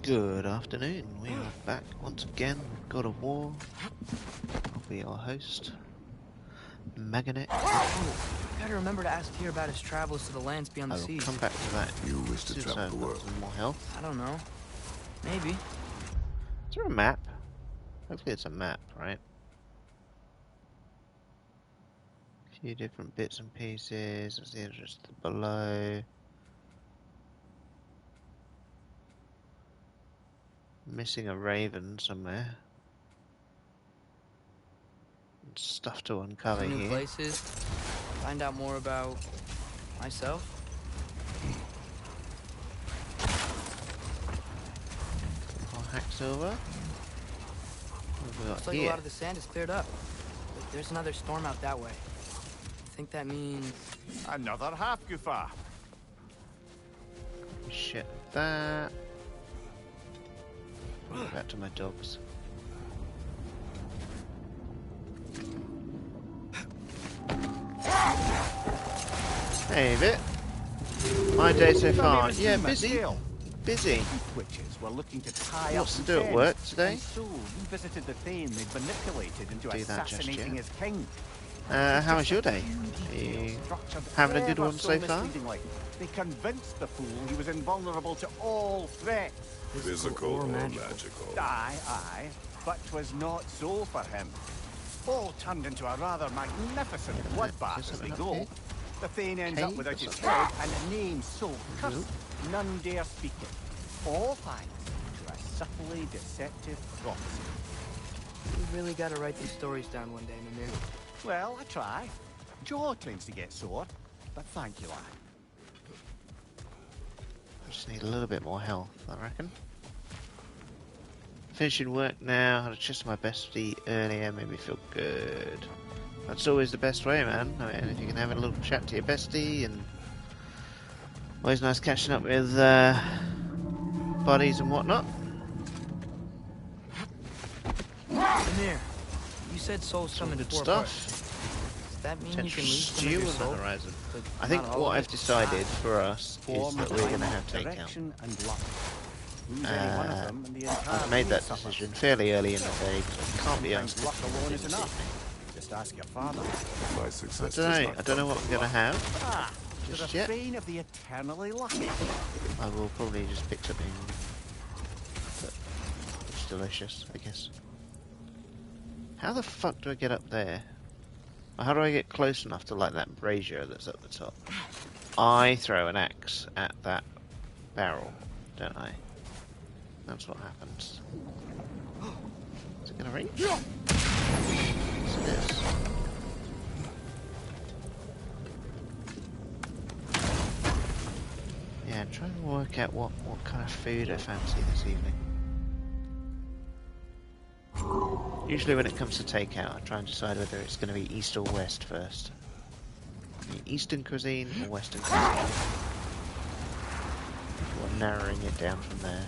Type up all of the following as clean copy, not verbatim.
Good afternoon, we are back once again with God of War. I'll be your host, Meganet. Oh, gotta remember to ask Tyr about his travels to the lands beyond the I will seas. come back to that. You wish to travel the world. Some more health. I don't know. Maybe. Is there a map? Hopefully it's a map, right? A few different bits and pieces. Let's see, just below. Missing a raven somewhere. Stuff to uncover Some new here. places. Find out more about myself. More Hacksilver. Looks like a lot of the sand is cleared up. But there's another storm out that way. I think that means another Hafgufa. Shit, that. Back to my dogs. Hey, Vit. My day so far. Yeah, busy. Busy. Witches were looking to tie What's up to do at work today? and so we visited the Thane they'd manipulated into Do that just assassinating yet. his king. How was your day? Are you having a good one so far? They convinced the fool he was invulnerable to all threats. Physical or magical? Aye, but 'twas not so for him. All turned into a rather magnificent bloodbath as they go. The Thane ends up without his head and a name so cursed none dare speak it. All thanks to a subtly deceptive prophecy. you really gotta write these stories down one day, Mimir. Well, I try. Joe claims to get sore, but thank you, lad. I just need a little bit more health, I reckon. Finishing work now, had a chest of my bestie earlier, made me feel good. That's always the best way, man. I mean, if you can have a little chat to your bestie, and always nice catching up with buddies and whatnot. Mimir, you said souls come in Good four stuff. parts. Does that mean you Potential can lose some of stew your on the soul? horizon. But I think not all what of I've it? decided for us is Form, that we're going to have alignment, takeout. direction and luck. Lose any one of them and the entire I've made that thing suffers. decision fairly early in the day because I can't be asked. Sometimes luck alone is enough. Just ask your father. My I success don't does know. not I don't know what we're going to have Ah, to just the yet. bane of the eternally lucky. I will probably just pick something that's delicious, I guess. How the fuck do I get up there? Or how do I get close enough to like that brazier that's at the top? I throw an axe at that barrel, don't I? That's what happens. Is it gonna reach? Yes, it is. Yeah, I'm trying to work out what kind of food I fancy this evening. Usually when it comes to takeout, I try and decide whether it's going to be east or west first. Eastern cuisine or western cuisine. Or narrowing it down from there.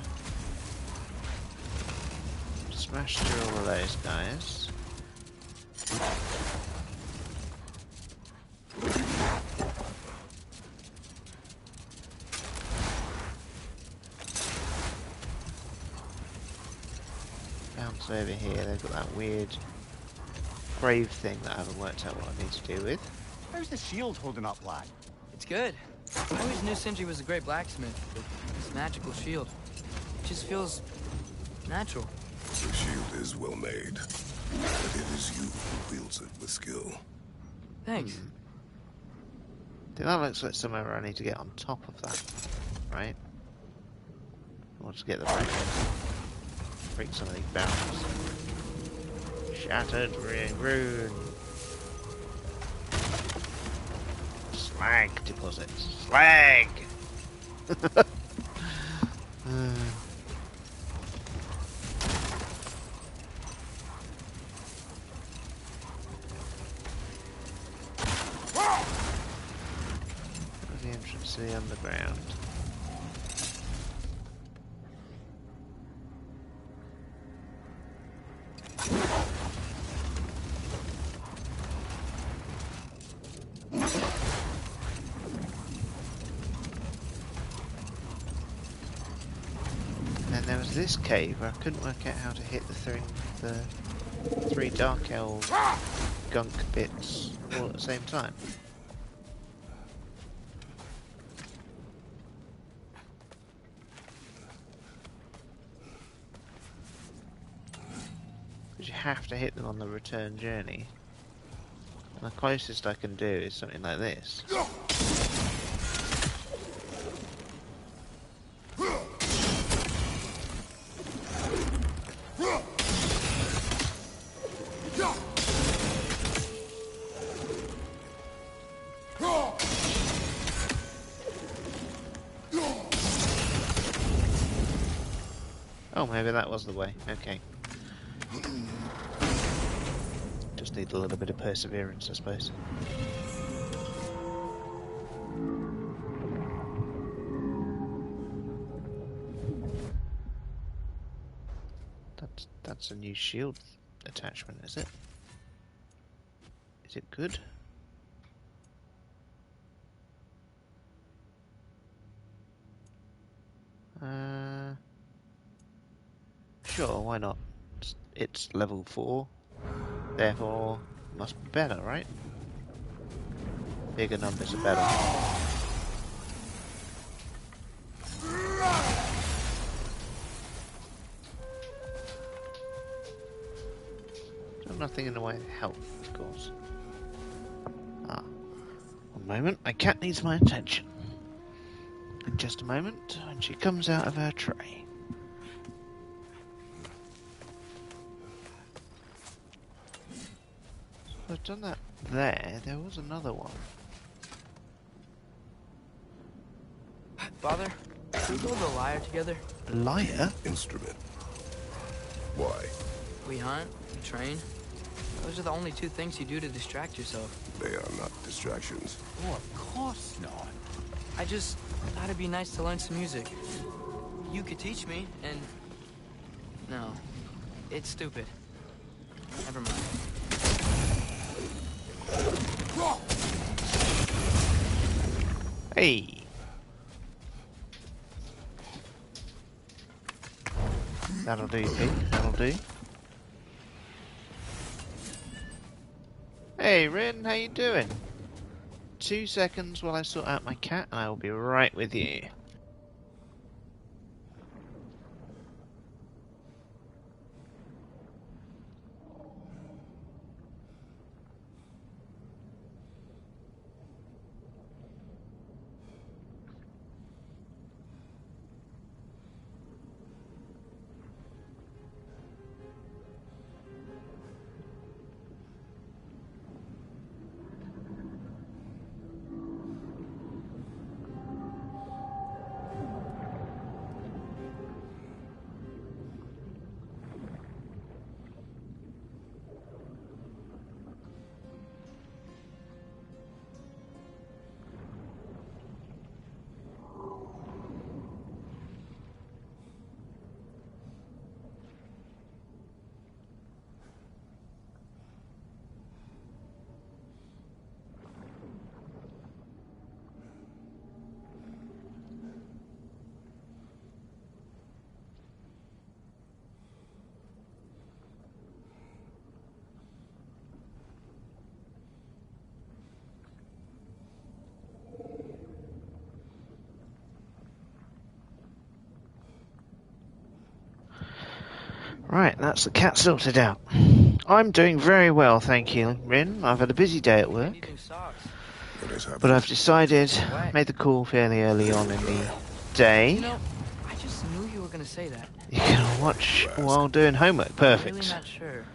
Smash through all of those guys. Bounce over here, they've got that weird grave thing that I haven't worked out what I need to do with. How's the shield holding up, lad? It's good. I always knew Sindri was a great blacksmith, but this magical shield, it just feels natural. The shield is well made, but it is you who wields it with skill. Thanks. That looks like somewhere where I need to get on top of that, right? Or just get the break some of these barrels. Shattered rune. Slag deposits. Slag! Where's the entrance to the underground? this cave where I couldn't work out how to hit the three Dark Elf gunk bits all at the same time. Because you have to hit them on the return journey. And the closest I can do is something like this. Oh, maybe that was the way. Okay. Just need a little bit of perseverance, I suppose. That's a new shield attachment, is it? Is it good? Sure, why not? It's level 4, therefore must be better, right? Bigger numbers are better. Still nothing in the way of health, of course. Ah, one moment, my cat needs my attention. In just a moment, when she comes out of her tray. I've done that there. There was another one. Father, can we build a lyre together? Lyre? Instrument. Why? We hunt, we train. Those are the only two things you do to distract yourself. They are not distractions. Oh, of course not. I just thought it'd be nice to learn some music. You could teach me, and... No. It's stupid. Never mind. Hey! That'll do, Pete. That'll do. Hey, Rin, how you doing? 2 seconds while I sort out my cat, and I will be right with you. Right, that's the cat sorted out. I'm doing very well, thank you, Rin. I've had a busy day at work. Need new socks. What has happened? But I've decided, made the call fairly early on in the day. You know, I just knew you were gonna say that. You can watch while doing homework. Perfect. I'm really not sure.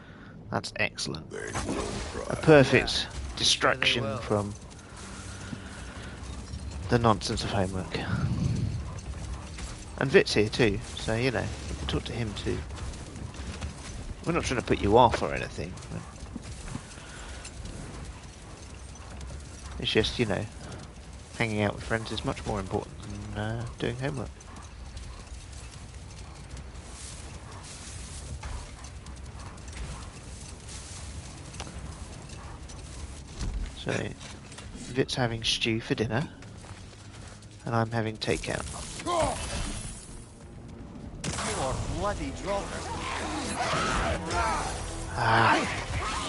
That's excellent. They will A cry. perfect Yeah, distraction will. from the nonsense of homework. And Vit's here too, so you know, you can talk to him too. We're not trying to put you off or anything. But it's just, you know, hanging out with friends is much more important than doing homework. So, Vit's having stew for dinner, and I'm having takeout. Your bloody dropper. Ah,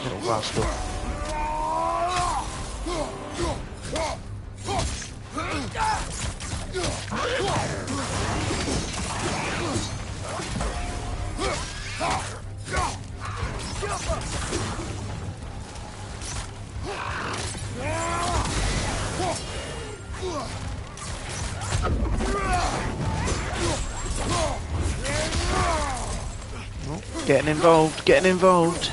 little rascal. Oh, getting involved, getting involved.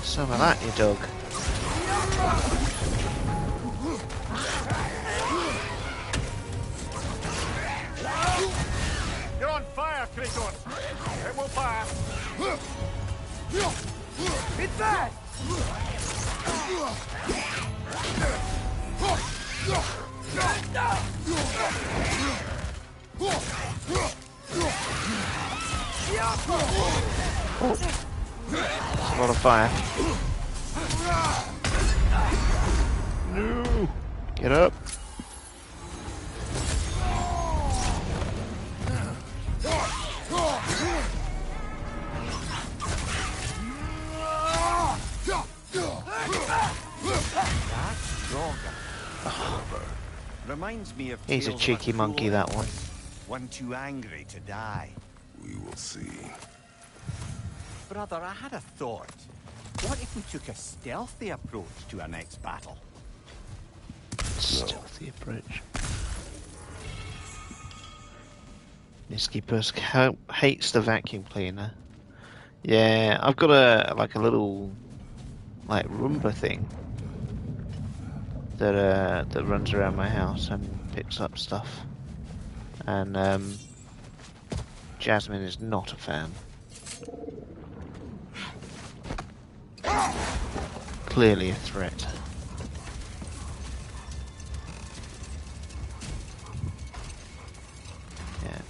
Some of that, you dog. You're on fire, Kratos. It will pass. It's that! Oh. That's a lot of fire. No! Get up. Reminds me of He's a tales cheeky of monkey, cruel that one. One too angry to die. We will see. Brother, I had a thought. What if we took a stealthy approach to our next battle? Stealthy approach. Nisky hates the vacuum cleaner. Yeah, I've got a little Roomba thing that runs around my house and picks up stuff. And Jasmine is not a fan. Clearly a threat. Yeah.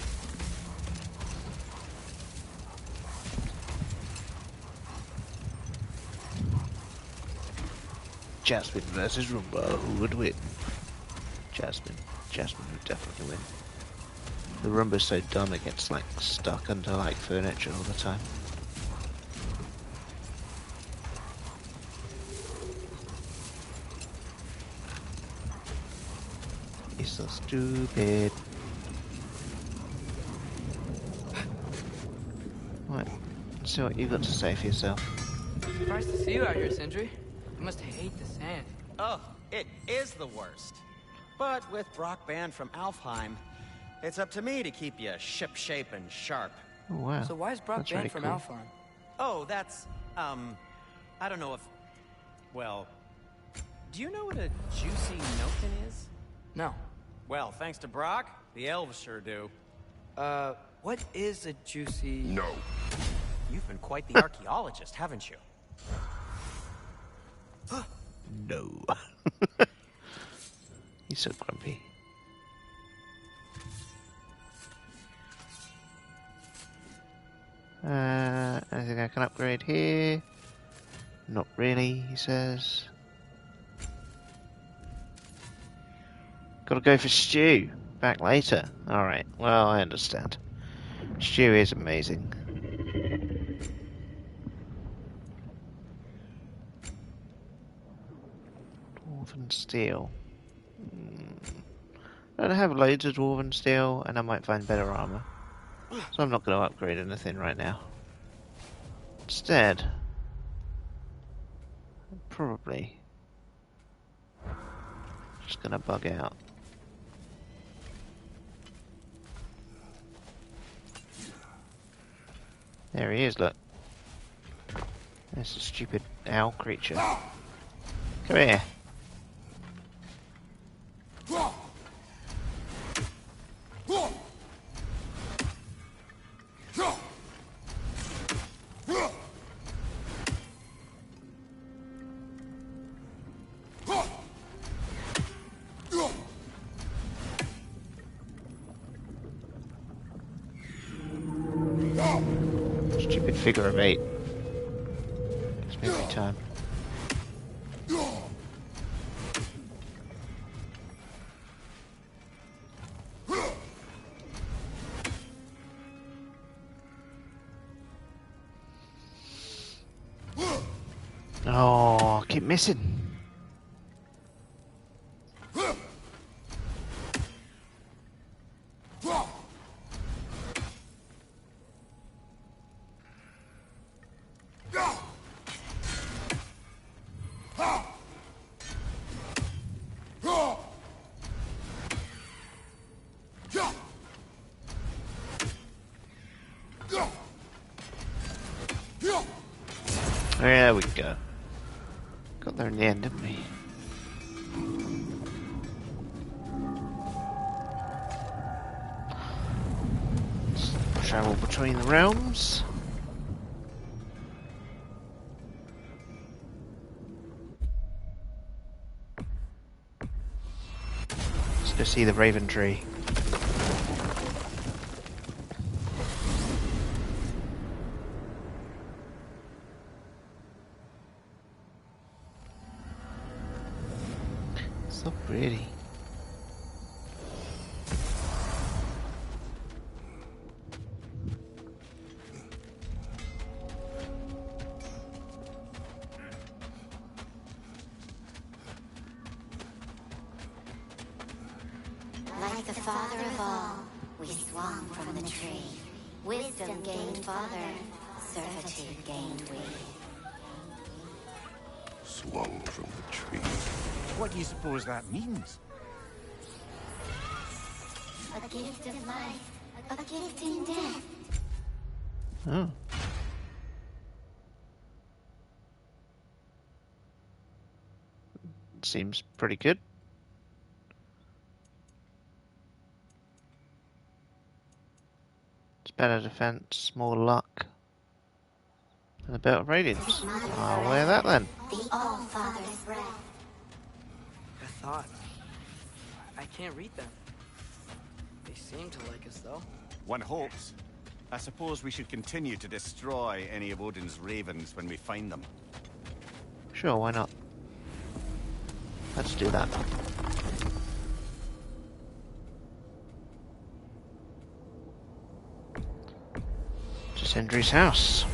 Jasmine versus Roomba, who would win? Jasmine. Jasmine would definitely win. The Roomba's so dumb it gets stuck under furniture all the time. He's so stupid. Right, let's see what you've got to say for yourself. Surprised to see you out here, Sindri. You must hate the sand. Oh, it is the worst. But with Brock banned from Alfheim, it's up to me to keep you shipshape and sharp. Oh wow. So why is Brock That's banned really from cool. Alfheim? Oh, that's, I don't know if... Well, do you know what a juicy nokin is? No. Well, thanks to Brock, the elves sure do. What is a juicy... No. You've been quite the archaeologist, haven't you? No. He's so grumpy. Anything I can upgrade here? Not really, he says. Gotta go for stew. Back later. Alright, well, I understand. Stew is amazing. Dwarven steel. I don't have loads of dwarven steel, and I might find better armor. So I'm not going to upgrade anything right now. Instead, I'm probably just going to bug out. There he is, look. There's a stupid owl creature. Come here. Stupid figure of 8. It's me every time. keep missing. There we go. Got there in the end, didn't we? Let's travel between the realms. Let's go see the Raven Tree. So pretty. Like the father of all, we swung from the tree. Wisdom gained father, servitude gained we. Swung from the tree. What do you suppose that means? A gift of life, a gift in death. Oh. Seems pretty good. It's better defense, more luck, and a bit of radiance. I'll wear that then. The All-Father's breath. I thought. I can't read them. They seem to like us, though. One hopes. I suppose we should continue to destroy any of Odin's ravens when we find them. Sure, why not? Let's do that. To Sindri's house.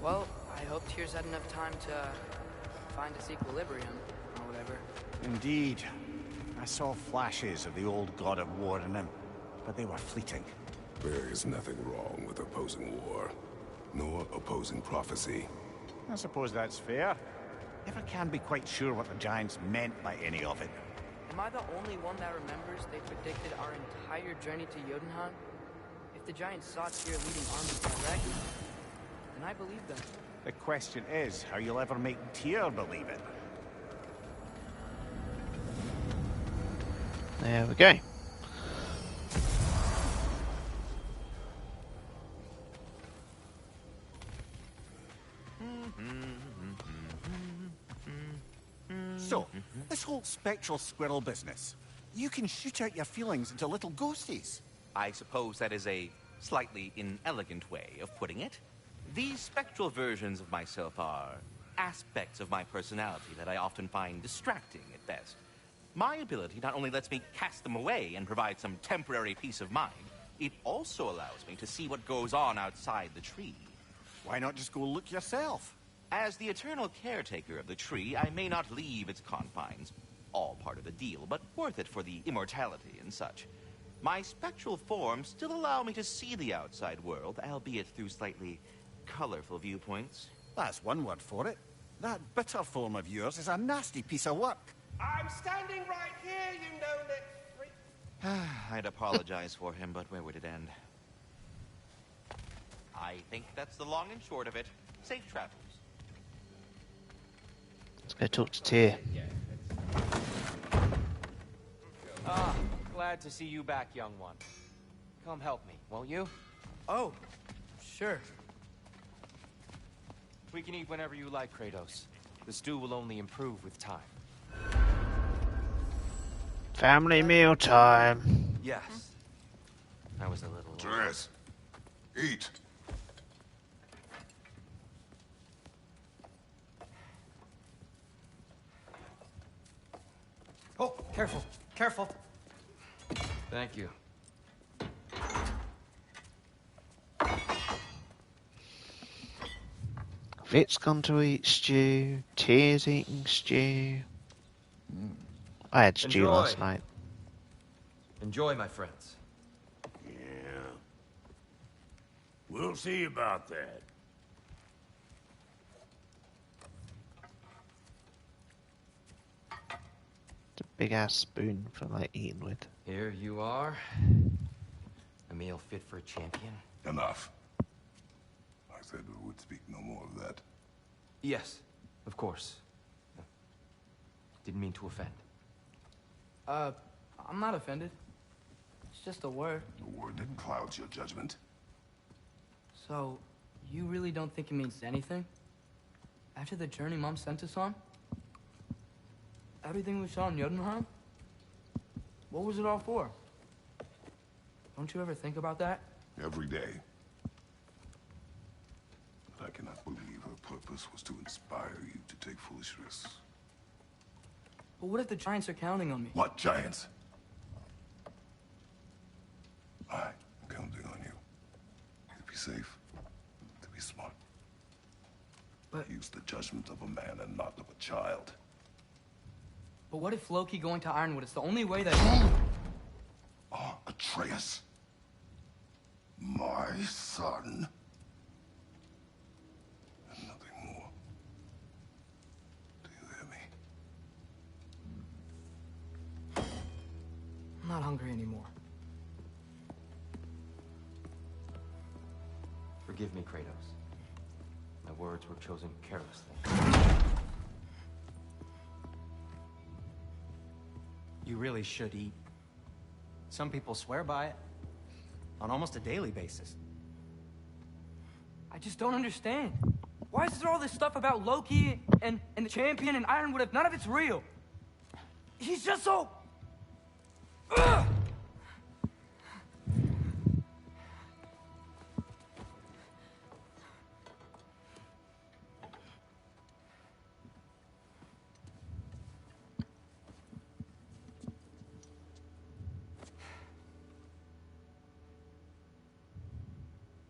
Well, I hope Tyr's had enough time to find its equilibrium, or whatever. Indeed. I saw flashes of the old god of war in him, but they were fleeting. There is nothing wrong with opposing war, nor opposing prophecy. I suppose that's fair. Never can be quite sure what the Giants meant by any of it. Am I the only one that remembers they predicted our entire journey to Jotunheim? If the Giants saw Tyr leading armies direct, then I believe them. The question is how you'll ever make Tyr believe it. There we go. So, this whole spectral squirrel business. You can shoot out your feelings into little ghosties. I suppose that is a slightly inelegant way of putting it. These spectral versions of myself are aspects of my personality that I often find distracting at best. My ability not only lets me cast them away and provide some temporary peace of mind, it also allows me to see what goes on outside the tree. Why not just go look yourself? As the eternal caretaker of the tree, I may not leave its confines. All part of the deal, but worth it for the immortality and such. My spectral forms still allow me to see the outside world, albeit through slightly colorful viewpoints. That's one word for it. That bitter form of yours is a nasty piece of work. I'm standing right here, you know-it freak. I'd apologize for him, but where would it end? I think that's the long and short of it. Safe travels. Let's go talk to Tyr. Ah, glad to see you back, young one. Come help me, won't you? Oh, sure. We can eat whenever you like, Kratos. The stew will only improve with time. Family meal time. Yes. I was a little... Dress. Eat. Oh, careful, careful. Thank you. Vit's gone to eat stew. Tyr's eating stew. I had stew last night. Enjoy, my friends. Yeah. We'll see about that. It's a big ass spoon for like eating with. Here you are. A meal fit for a champion. Enough. I said we would speak no more of that. Yes, of course. Didn't mean to offend. I'm not offended. It's just a word. A word that clouds your judgment. So, you really don't think it means anything? After the journey Mom sent us on? Everything we saw in Jotunheim? What was it all for? Don't you ever think about that? Every day. But I cannot believe her purpose was to inspire you to take foolish risks. But what if the Giants are counting on me? What Giants? I'm counting on you. To be safe, to be smart. But use the judgment of a man and not of a child. But what if Loki going to Ironwood is the only way that... Atreus. My son. And nothing more. Do you hear me? I'm not hungry anymore. Forgive me, Kratos. My words were chosen carelessly. You really should eat. Some people swear by it. On almost a daily basis. I just don't understand. Why is there all this stuff about Loki and the champion and Ironwood if none of it's real? He's just so... Ugh!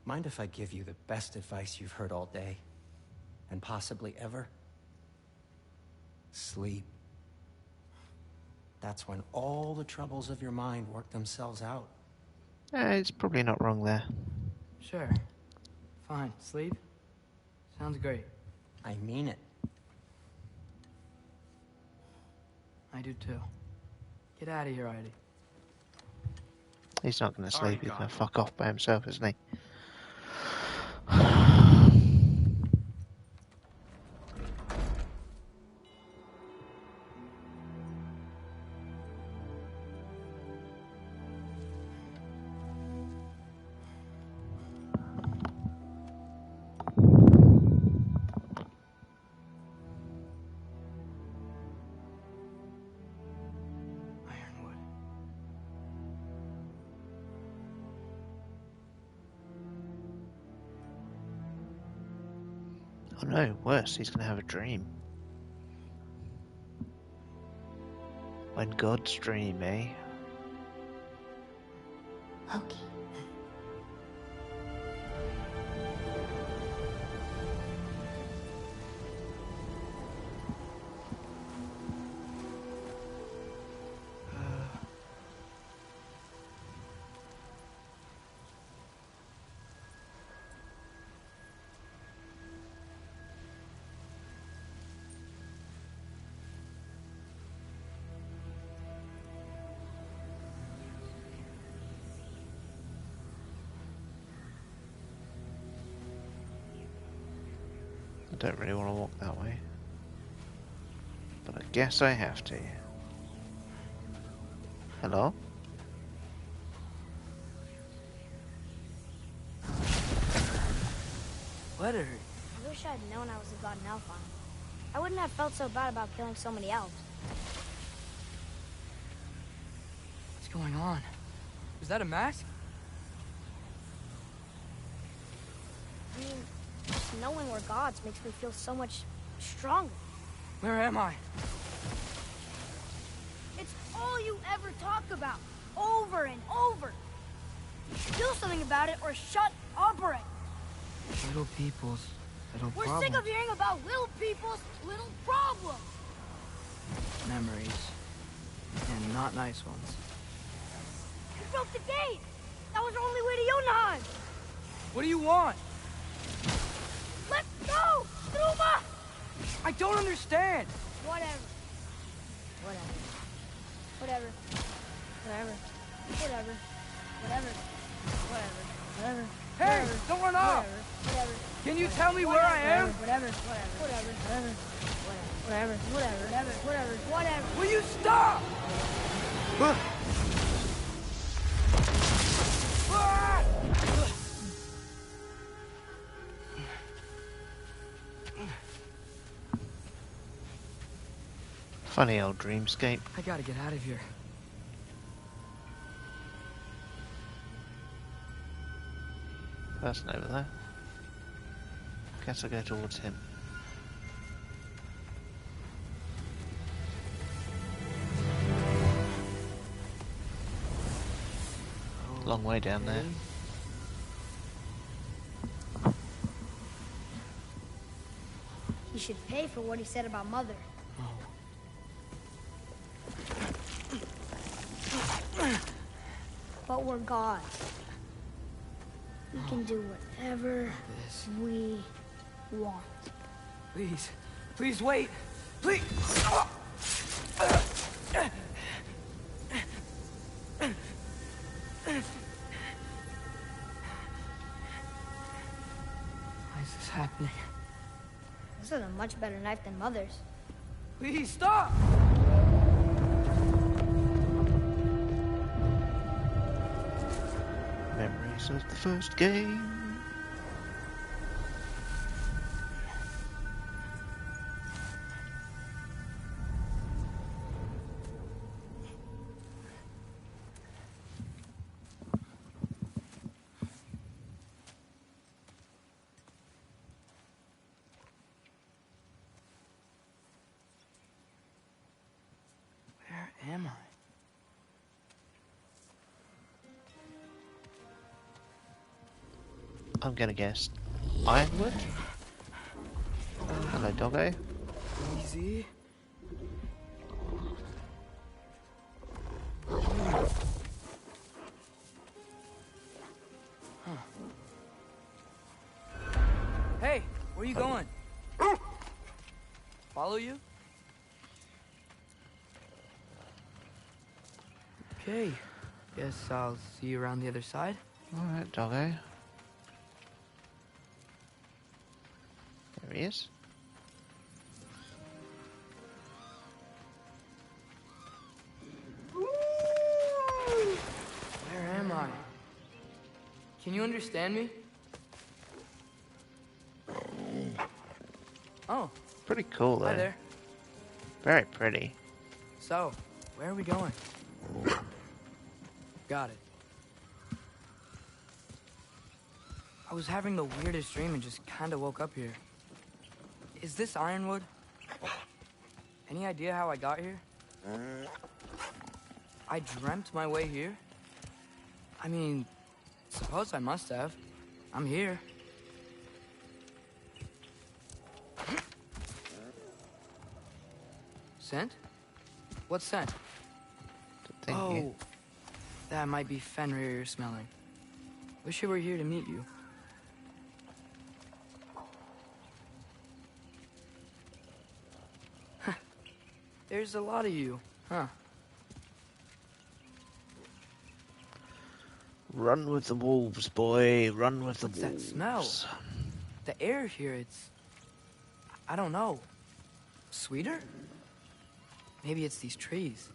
Mind if I give you the best advice you've heard all day? And possibly ever? Sleep. That's when all the troubles of your mind work themselves out. It's probably not wrong there. Sure. Fine. Sleep? Sounds great. I mean it. I do too. Get out of here, Heidi. He's not going to sleep. He's going to fuck off by himself, isn't he? Oh no, worse, he's going to have a dream. When God's dream, eh? Loki. I don't really want to walk that way. But I guess I have to. Hello? Let her. I wish I'd known I was a god in Alfheim. I wouldn't have felt so bad about killing so many elves. What's going on? Is that a mask? I mean, just knowing we're gods makes me feel so much stronger. Where am I? It's all you ever talk about, over and over. Do something about it or shut up already. Little peoples Little We're problem. sick of hearing about little people's little problems. Memories. And not nice ones. You broke the gate. That was our only way to Jotunheim. What do you want? Let's go, Truma. I don't understand. Whatever. Whatever. Whatever. Whatever. Whatever. Whatever. Whatever. Whatever. Hey, don't run off. Whatever. Can you tell me where I am? Whatever. Whatever. Whatever. Whatever. Whatever. Whatever. Whatever. Whatever. Whatever. Will you stop? Funny old dreamscape. I gotta get out of here. Person over there. Guess I'll go towards him. Long way down there. He should pay for what he said about Mother. But we're gods. We can do whatever we want. Please. Please wait. Please. Why is this happening? This is a much better knife than Mother's. Please stop! Memories of the first game. Where am I? I'm gonna guess Ironwood. Hello, doggo. Easy. Hey, where you going? Follow you? Okay. Guess I'll see you around the other side. Alright, doggo. There he is. Where am I? Can you understand me? Oh, Pretty cool though. hi there. Very pretty. So, where are we going? Got it. I was having the weirdest dream and just kinda woke up here. Is this Ironwood? Any idea how I got here? I dreamt my way here? I mean, suppose I must have. I'm here. Scent? What scent? Thank you. That might be Fenrir you're smelling. Wish I were here to meet you. There's a lot of you, huh? Run with the wolves, boy. Run with the What's wolves. that smell? The air here, it's... I don't know. Sweeter? Maybe it's these trees.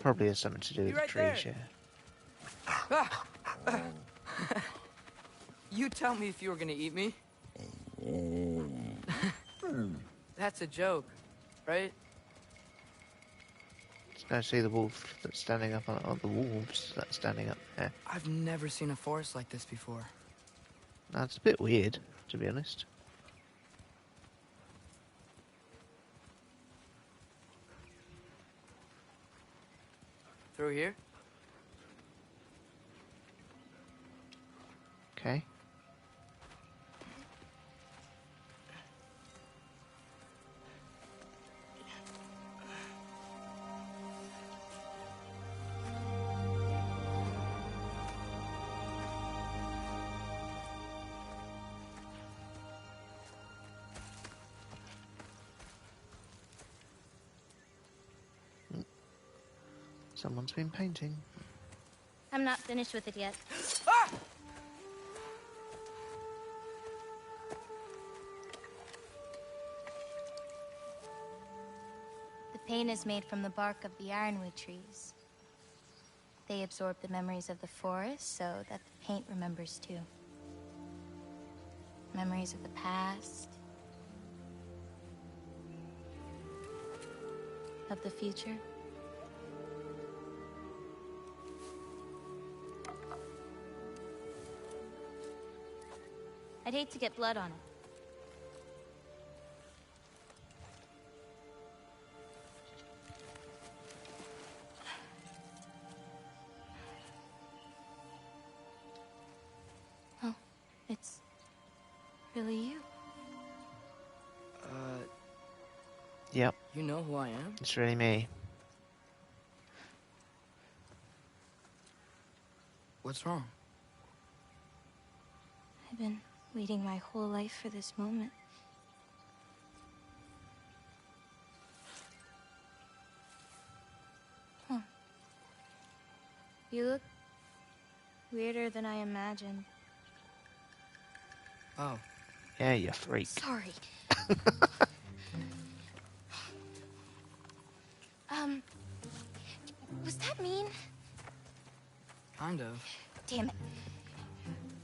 Probably has something to do with the right trees, there. You tell me if you were gonna eat me. That's a joke, right? Let's go see the wolf that's standing up on the wolves that's standing up there. I've never seen a forest like this before. Now, it's a bit weird, to be honest. Through here? Okay. Someone's been painting. I'm not finished with it yet. The paint is made from the bark of the ironwood trees. They absorb the memories of the forest so that the paint remembers too. Memories of the past, of the future. I'd hate to get blood on it. Oh, it's really you. Yep, You know who I am? it's really me. What's wrong? I've been waiting my whole life for this moment. Huh. You look weirder than I imagined. Oh. Yeah, you freak. Sorry. Was that mean? Kind of. Damn it.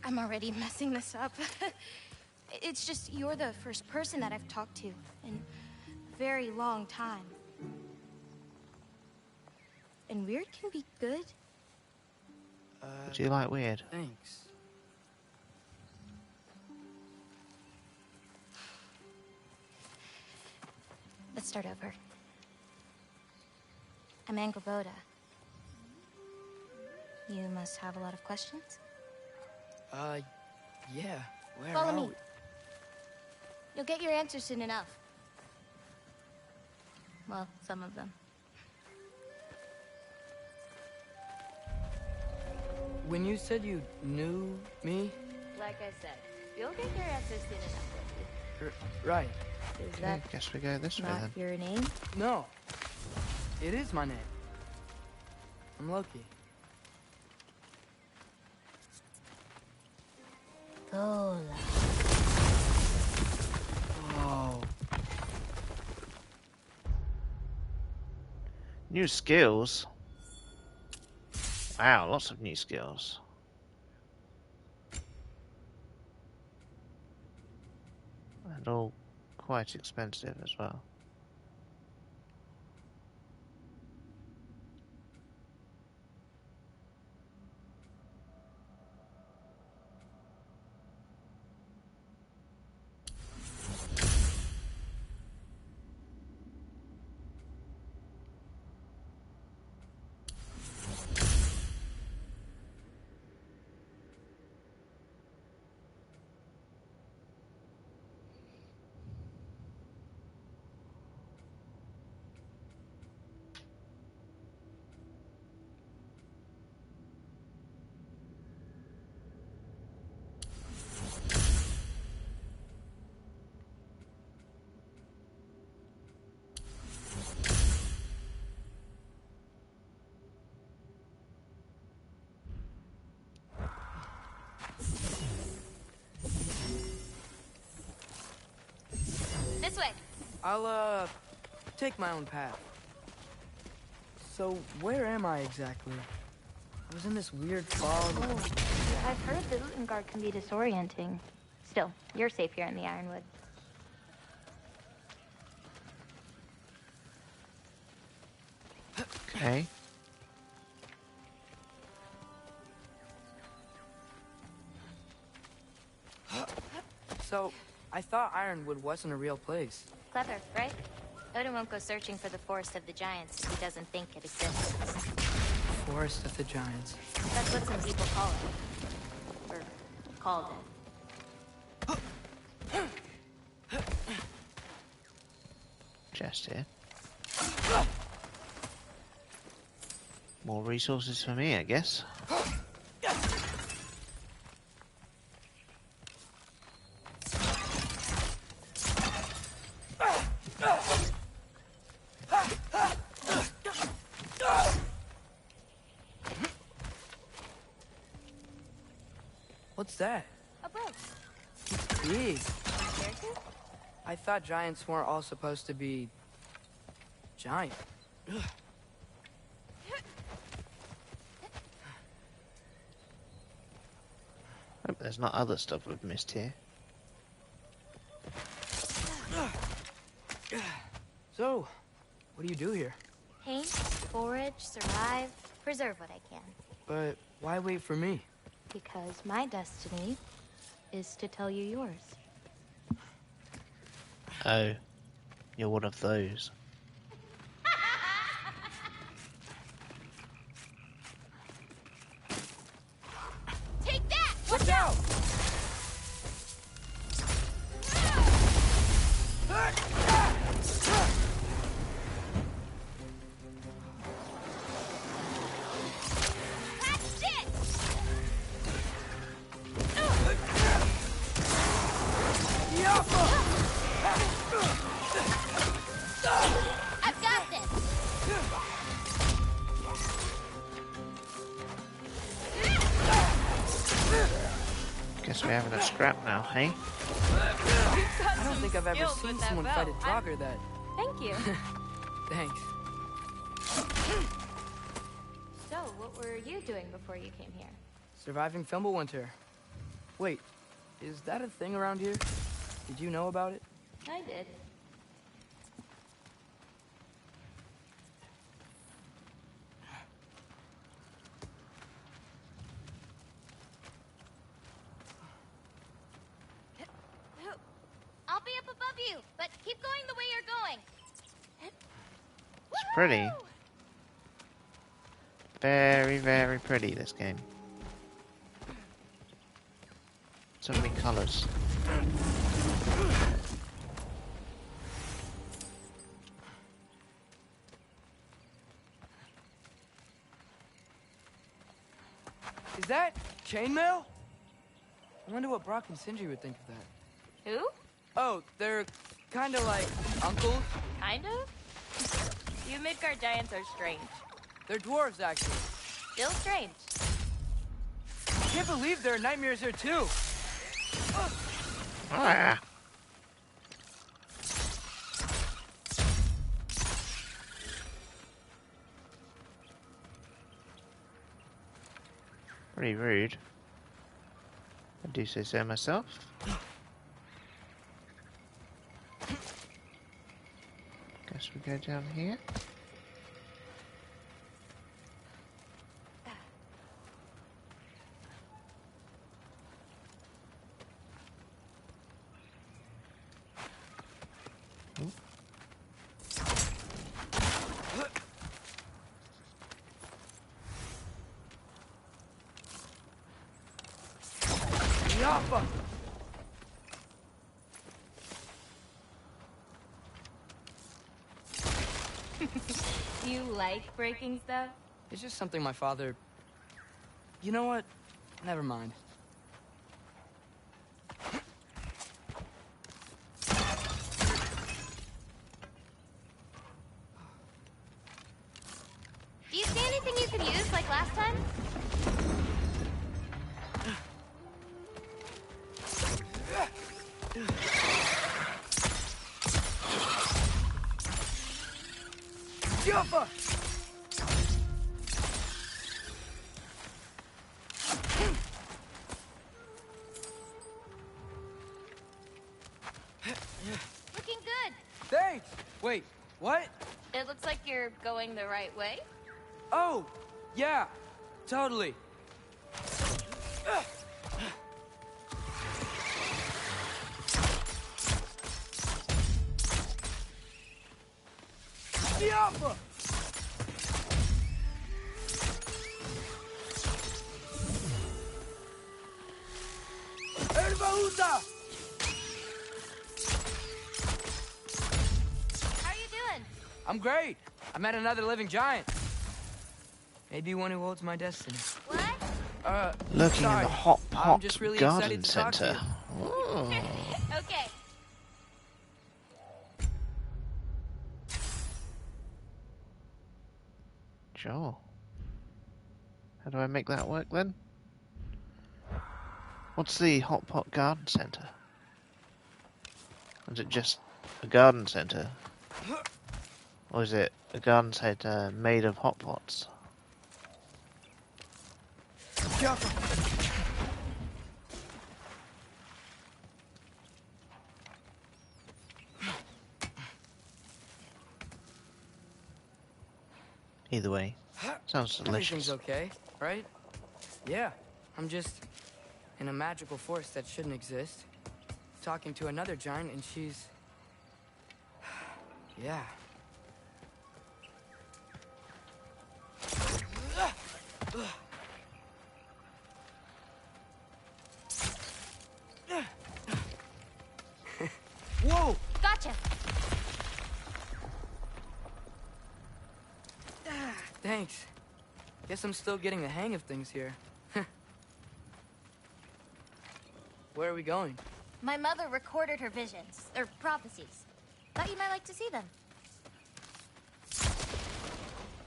I'm already messing this up. It's just you're the first person that I've talked to in a very long time. And weird can be good. Do you like weird? Thanks. Let's start over. I'm Angrboda. You must have a lot of questions? Yeah. Where Follow are me. we? You'll get your answers soon enough. Well, some of them. When you said you knew me? Like I said, you'll get your answers soon enough. Right. Is that Guess we go this way not then. your name? No. It is my name. I'm Loki. Gola. Oh. New skills. Wow, lots of new skills. And all quite expensive as well. This way. I'll, take my own path. So, where am I exactly? I was in this weird fog. Oh, I've heard the Utengard can be disorienting. Still, you're safe here in the Ironwood. Okay. So, I thought Ironwood wasn't a real place. Clever, right? Odin won't go searching for the Forest of the Giants if he doesn't think it exists. Forest of the Giants. That's what some people call it. Or called it. Chest here. More resources for me, I guess. What's that? A boat. Big. Scared you? I thought giants weren't all supposed to be... giant. Ugh. Hope there's not other stuff we've missed here. So, what do you do here? Paint, forage, survive, preserve what I can. But why wait for me? Because my destiny is to tell you yours. Oh, you're one of those. Take that! Watch out! That's it! I've got this! Guess we're having a scrap now, hey? I don't think I've ever seen someone fight a jogger that... Thank you. Thanks. So, what were you doing before you came here? Surviving Fimbulwinter. Wait, is that a thing around here? Did you know about it? I did. I'll be up above you, but keep going the way you're going. It's pretty. Very, very pretty, this game. So many colours. Is that chainmail? I wonder what Brock and Sindri would think of that. Who? Oh, they're kind of like uncles. Kind of? You Midgard giants are strange. They're dwarves, actually. Still strange. I can't believe there are nightmares here, too. Ah. Pretty rude. I do say so myself. Guess we go down here. Yappa! You like breaking stuff? It's just something my father... You know what? Never mind. Do you see anything you could use like last time? Yappa! Looking good. Thanks! Wait, what? It looks like you're going the right way. Oh, yeah, totally. Yappa! Erbaúda! How are you doing? I'm great. I met another living giant. Maybe one who holds my destiny. What? Looking sorry. in the Hot I'm Pot just really Garden excited to talk to Centre. you. Oh. Okay. Sure. How do I make that work then? What's the Hot Pot Garden Centre? Is it just a garden centre? Or is it a garden centre made of hot pots? Either way, sounds delicious. Everything's okay, right? Yeah, I'm just in a magical force that shouldn't exist. Talking to another giant and she's... yeah. Whoa! Gotcha! Thanks. Guess I'm still getting the hang of things here. Where are we going? My mother recorded her visions, or prophecies. Thought you might like to see them.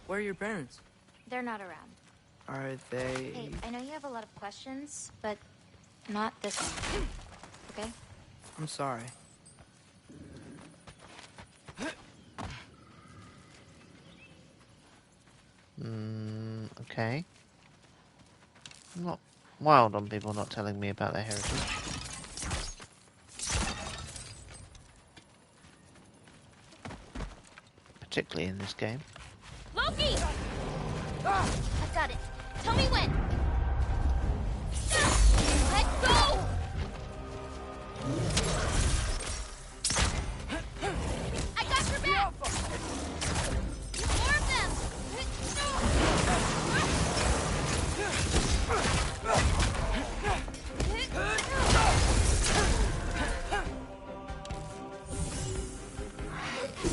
Where are your parents? They're not around. Are they... Hey, I know you have a lot of questions, but not this one. Okay? I'm sorry. Okay. I'm not wild on people not telling me about their heritage. Particularly in this game. Loki! I've got it. Tell me when. Let go! I got your back! More of them!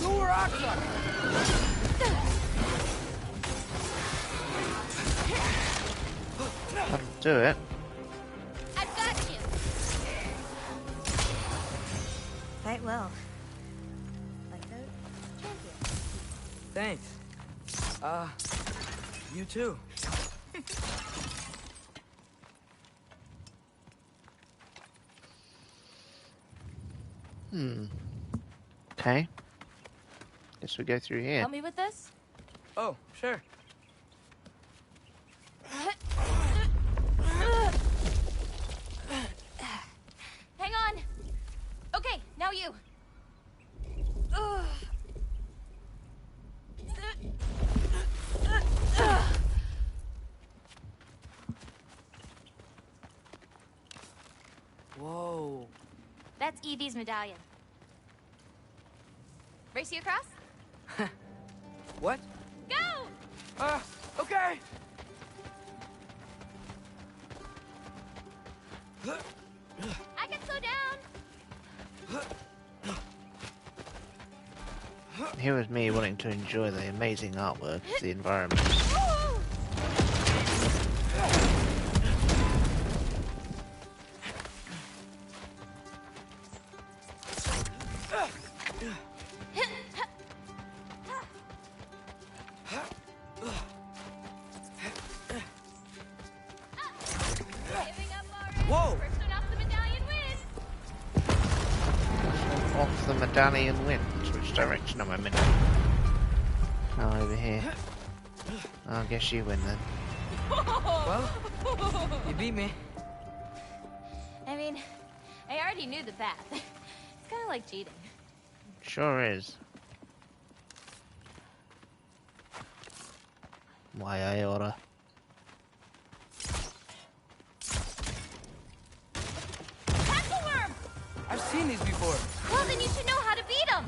Lower Oxa! That'll do it. I've got you! Quite well. Like a champion. Thanks. You too. Okay. Guess we go through here. Help me with this? Oh, sure. Hang on. Okay, now you. Whoa. That's Evie's medallion. Race you across? What? Go! Okay. I can slow down. Here was me wanting to enjoy the amazing artwork of the environment. Whoa! First one off the medallion wins. Off the medallion wins. Which direction am I in? Oh, over here. I guess you win then. Well, you beat me. I mean, I already knew the path. It's kind of like cheating. Sure is. Why I oughta. Tackle worm! I've seen these before. Well, then you should know how to beat them.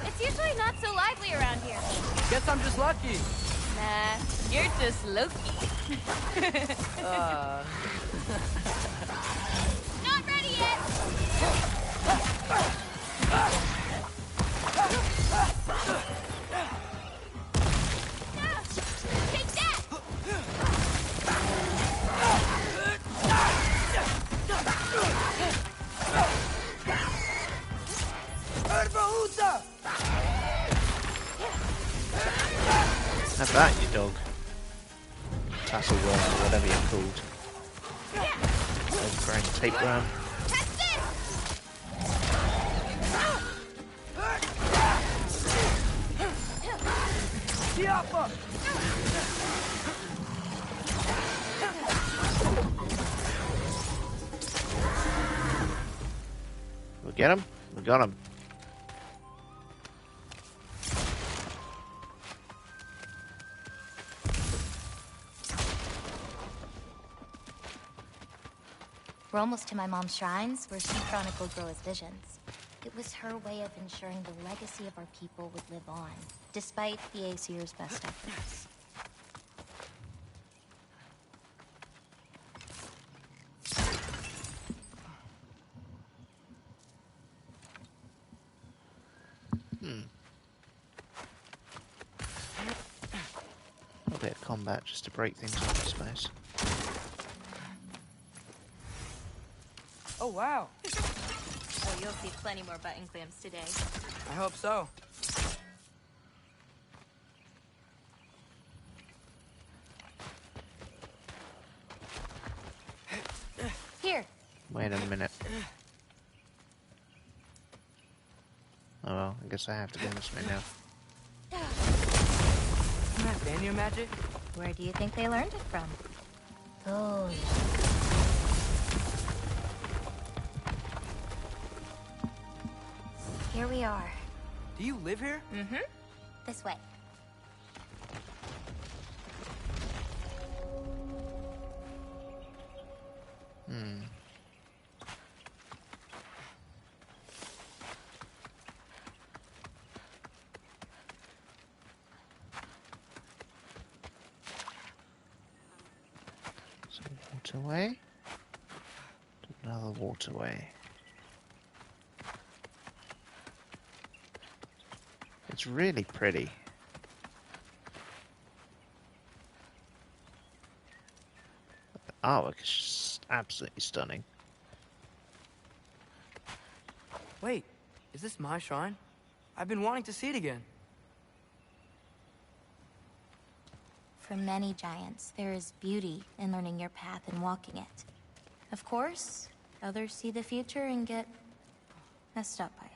It's usually not so lively around here. Guess I'm just lucky. Nah, you're just Loki. Not ready yet. Take that. Have that, you dog. Overgrown tapeworm. We get him? We got him. We're almost to my mom's shrines, where she chronicled Groa's visions. It was her way of ensuring the legacy of our people would live on, despite the Aesir's best efforts. A bit of combat just to break things up, I suppose. Oh, wow. Oh, you'll see plenty more button clamps today. I hope so. Here. Wait a minute. Oh well, I guess I have to go this way now. Isn't that Vanir magic? Where do you think they learned it from? Oh, here we are. Do you live here? Mm-hmm. This way. So waterway. Another waterway. It's really pretty. The artwork is just absolutely stunning. Wait, is this my shrine? I've been wanting to see it again. For many giants, there is beauty in learning your path and walking it. Of course, others see the future and get messed up by it.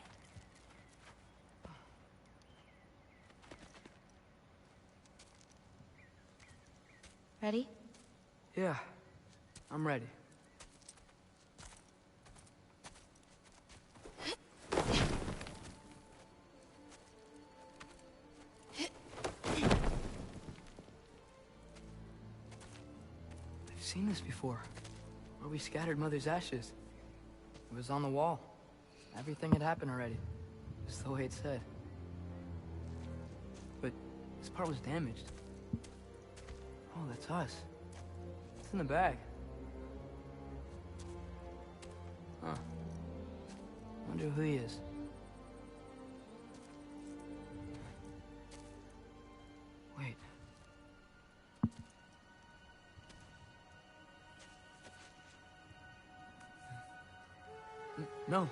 Ready? Yeah, I'm ready. I've seen this before, where we scattered Mother's ashes. It was on the wall. Everything had happened already, just the way it said. But this part was damaged. Oh, that's us. It's in the bag. Huh. Wonder who he is. Wait. No.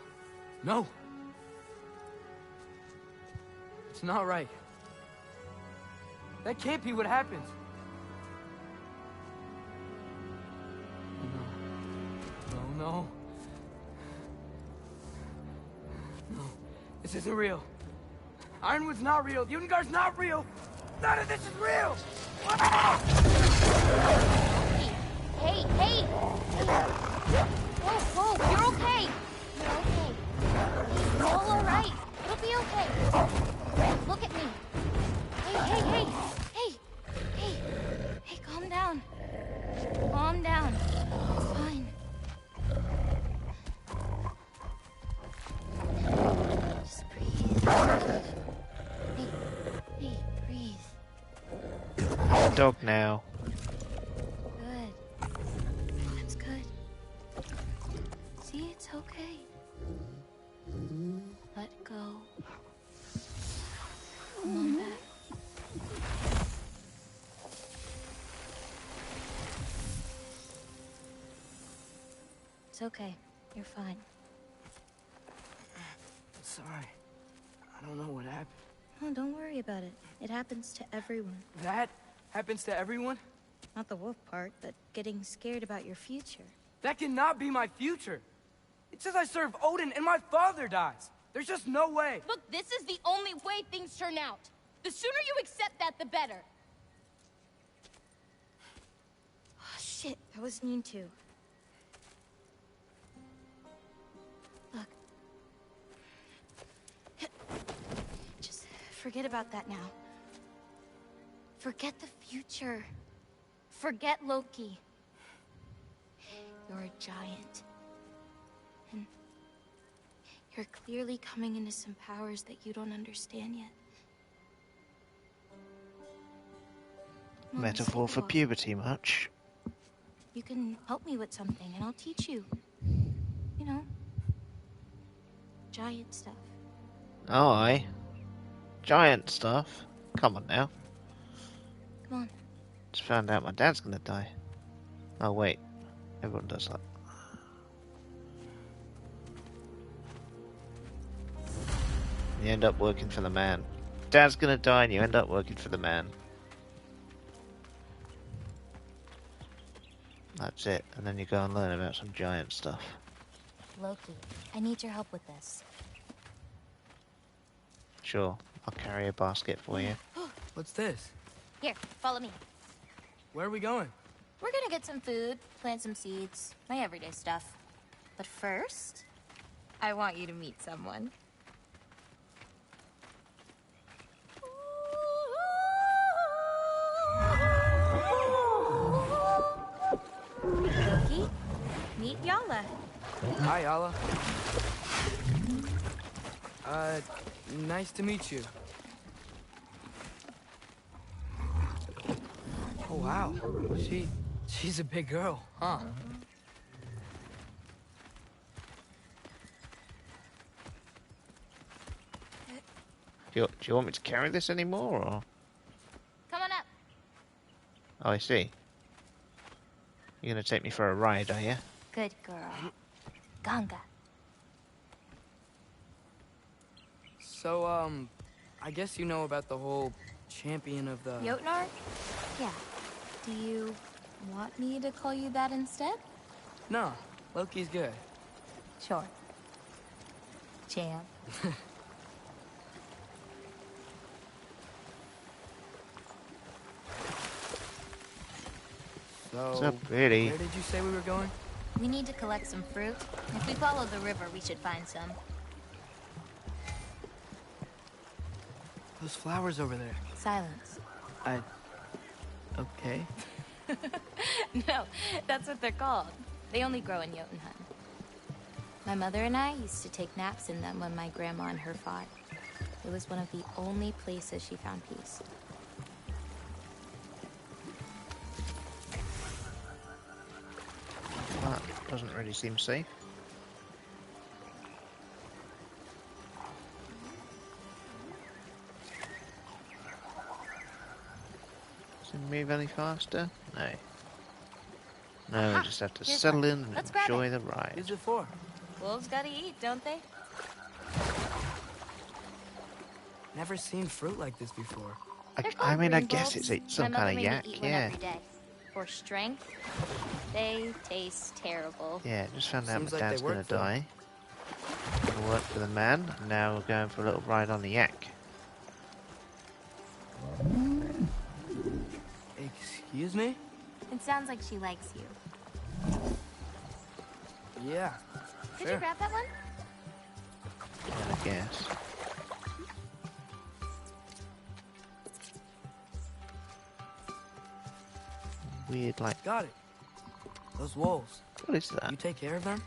No! It's not right. That can't be what happened. No. No. This isn't real. Ironwood's not real. Ungar's not real. None of this is real! Hey! Whoa, you're okay. You're okay. It's all right. It'll be okay. Look at me. Hey, calm down. Calm down. It's fine. Just breathe. Hey, breathe. Dog now. Good. That's good. See, it's okay. Let go. Come on back. It's okay. You're fine. Sorry. I don't know what happened. Oh, don't worry about it. It happens to everyone. That happens to everyone? Not the wolf part, but getting scared about your future. That cannot be my future. It says I serve Odin and my father dies. There's just no way. Look, this is the only way things turn out. The sooner you accept that, the better. Oh, shit, that was mean too. Look. Just forget about that now. Forget the future. Forget Loki. You're a giant. And you're clearly coming into some powers that you don't understand yet. Come on, Metaphor let's for take a walk. puberty, much? You can help me with something, and I'll teach you. You know, giant stuff. Oh, aye. Giant stuff. Come on now. Come on. Just found out my dad's gonna die. Oh, wait. Everyone does that. You end up working for the man. Dad's gonna die and you end up working for the man. That's it. And then you go and learn about some giant stuff. Loki, I need your help with this. Sure. I'll carry a basket for you. What's this? Here, follow me. Where are we going? We're gonna get some food, plant some seeds, my everyday stuff. But first, I want you to meet someone. Loki, meet Yala. Hi, Yala. Nice to meet you. Oh, wow. She's a big girl, huh? Do you want me to carry this anymore, or? Come on up. Oh, I see. You're gonna take me for a ride, are you? Good girl. Ganga. So, I guess you know about the whole champion of the... Jotnar? Yeah. Do you want me to call you that instead? No, Loki's good. Sure. Champ. So pretty. Where did you say we were going? We need to collect some fruit. If we follow the river, we should find some. Those flowers over there. Silence. Okay. No, that's what they're called. They only grow in Jotunheim. My mother and I used to take naps in them when my grandma and her fought. It was one of the only places she found peace. That doesn't really seem safe. Does it move any faster? No. No, we just have to Here's settle one. in and Let's grab enjoy it. the ride. Who's it for? Wolves gotta eat, don't they? Never seen fruit like this before. I mean, I guess it's some My mother kind of made yak, me eat one yeah. every day. For strength, they taste terrible. Yeah, just found out Seems my like they dad's work gonna for him. die. Gonna work for the man, and now we're going for a little ride on the yak. Excuse me? It sounds like she likes you. Yeah. Did Sure. you grab that one? I guess. Weird, like, Got it. Those wolves. what is that? You take care of them?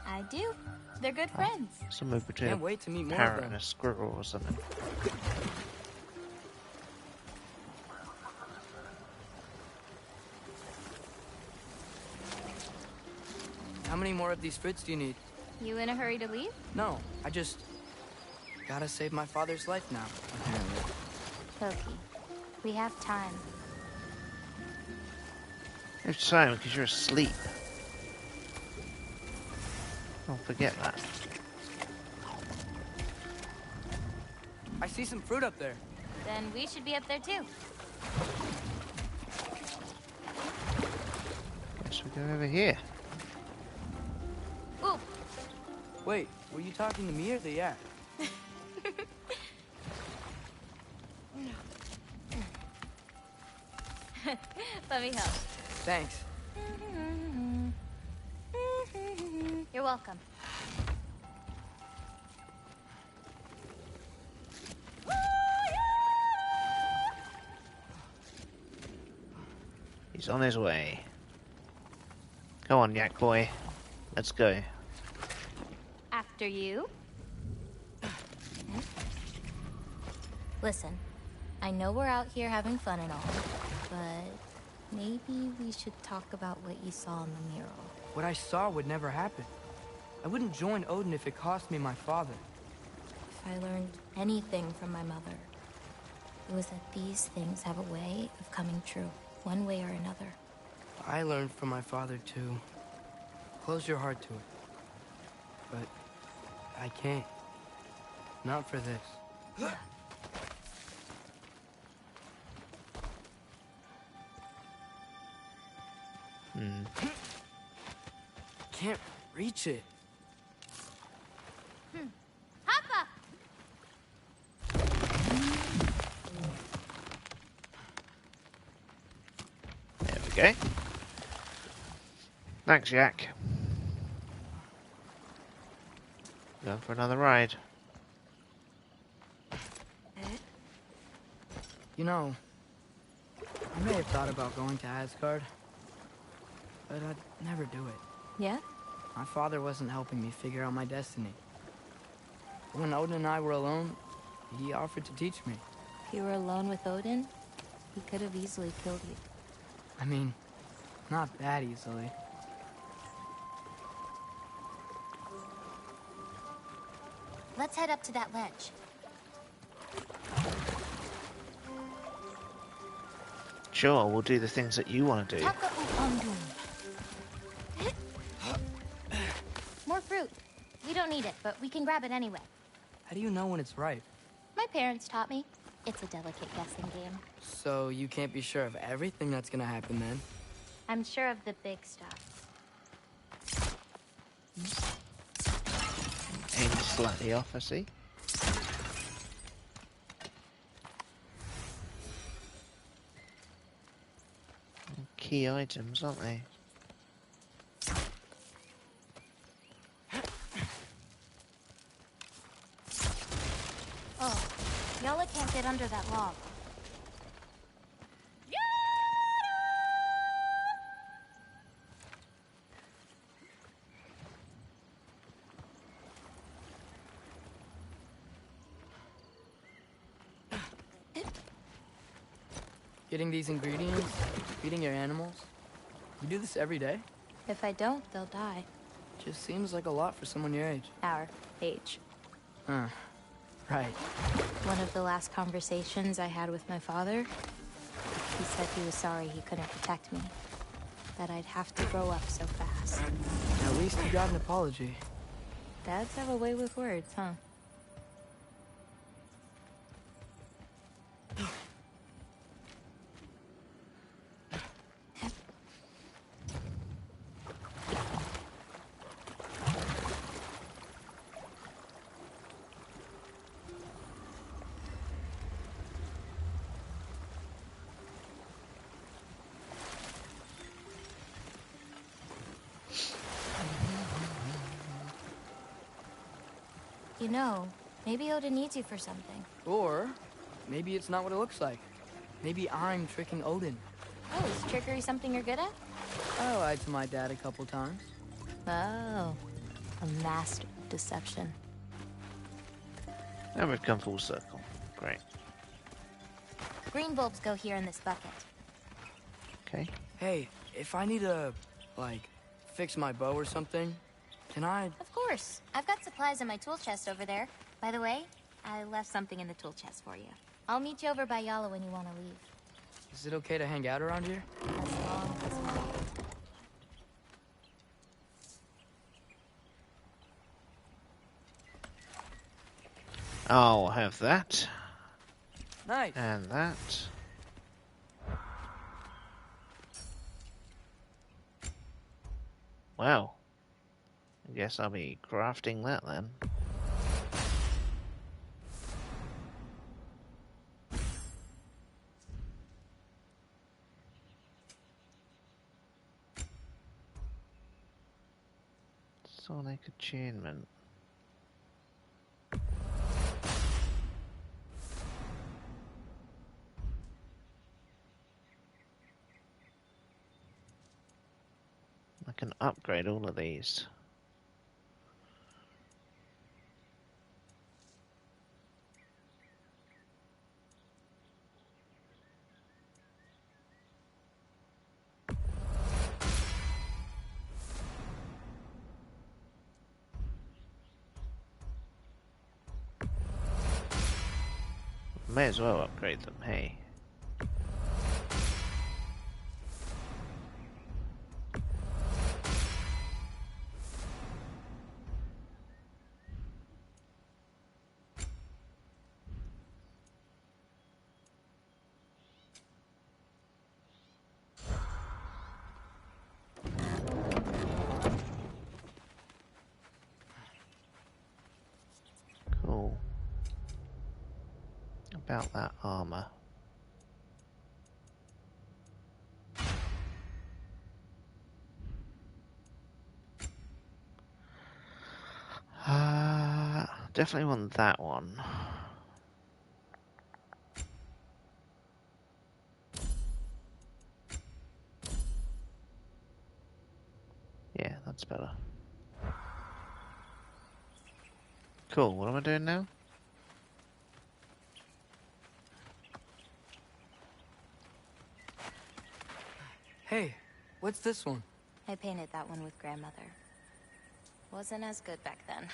I do. They're good friends. Somewhere between Can't a wait to meet more of parrot them. and a squirrel or something. How many more of these fruits do you need? You in a hurry to leave? No, I just... gotta save my father's life now, apparently. Loki, we have time. It's time because you're asleep. Don't forget that. I see some fruit up there. Then we should be up there too. we go over here. Ooh. Wait, were you talking to me or the yak? Let me help. Thanks. You're welcome. He's on his way. Come on, yak boy. Let's go. After you. Listen, I know we're out here having fun and all, but maybe we should talk about what you saw in the mural. What I saw would never happen. I wouldn't join Odin if it cost me my father. If I learned anything from my mother, it was that these things have a way of coming true, one way or another. I learned from my father too. Close your heart to it. But I can't. Not for this. Can't reach it. Hoppa! There we go. Thanks, yak. Going for another ride. You know, I may have thought about going to Asgard, but I'd never do it. Yeah? My father wasn't helping me figure out my destiny. When Odin and I were alone, he offered to teach me. If you were alone with Odin, he could have easily killed you. I mean, not that easily. Let's head up to that ledge. Sure, we'll do the things that you want to do. Taka Upandun. More fruit. We don't need it, but we can grab it anyway. How do you know when it's ripe? My parents taught me. It's a delicate guessing game. So you can't be sure of everything that's gonna happen then? I'm sure of the big stuff. Aim slightly off, I see. Key items, aren't they? Oh, Yala can't get under that log. Getting these ingredients, feeding your animals. You do this every day? If I don't, they'll die. Just seems like a lot for someone your age. Our age. Right. One of the last conversations I had with my father, he said he was sorry he couldn't protect me. That I'd have to grow up so fast. At least you got an apology. Dads have a way with words, huh? You know, maybe Odin needs you for something. Or maybe it's not what it looks like. Maybe I'm tricking Odin. Oh, is trickery something you're good at? I lied to my dad a couple times. Oh, a master of deception. And we've come full circle. Great. Green bulbs go here in this bucket. Okay. Hey, if I need to, like, fix my bow or something, can I? Of course. I've got supplies in my tool chest over there. By the way, I left something in the tool chest for you. I'll meet you over by Yala when you want to leave. Is it okay to hang out around here? As long as we can. I'll have that. Nice. And that. Well, I guess I'll be crafting that then. Sonic attunement. I can upgrade all of these. May as well upgrade them, hey. Cool. About that armor. Definitely want that one. Yeah, that's better. Cool, what am I doing now? Hey, what's this one? I painted that one with grandmother. Wasn't as good back then.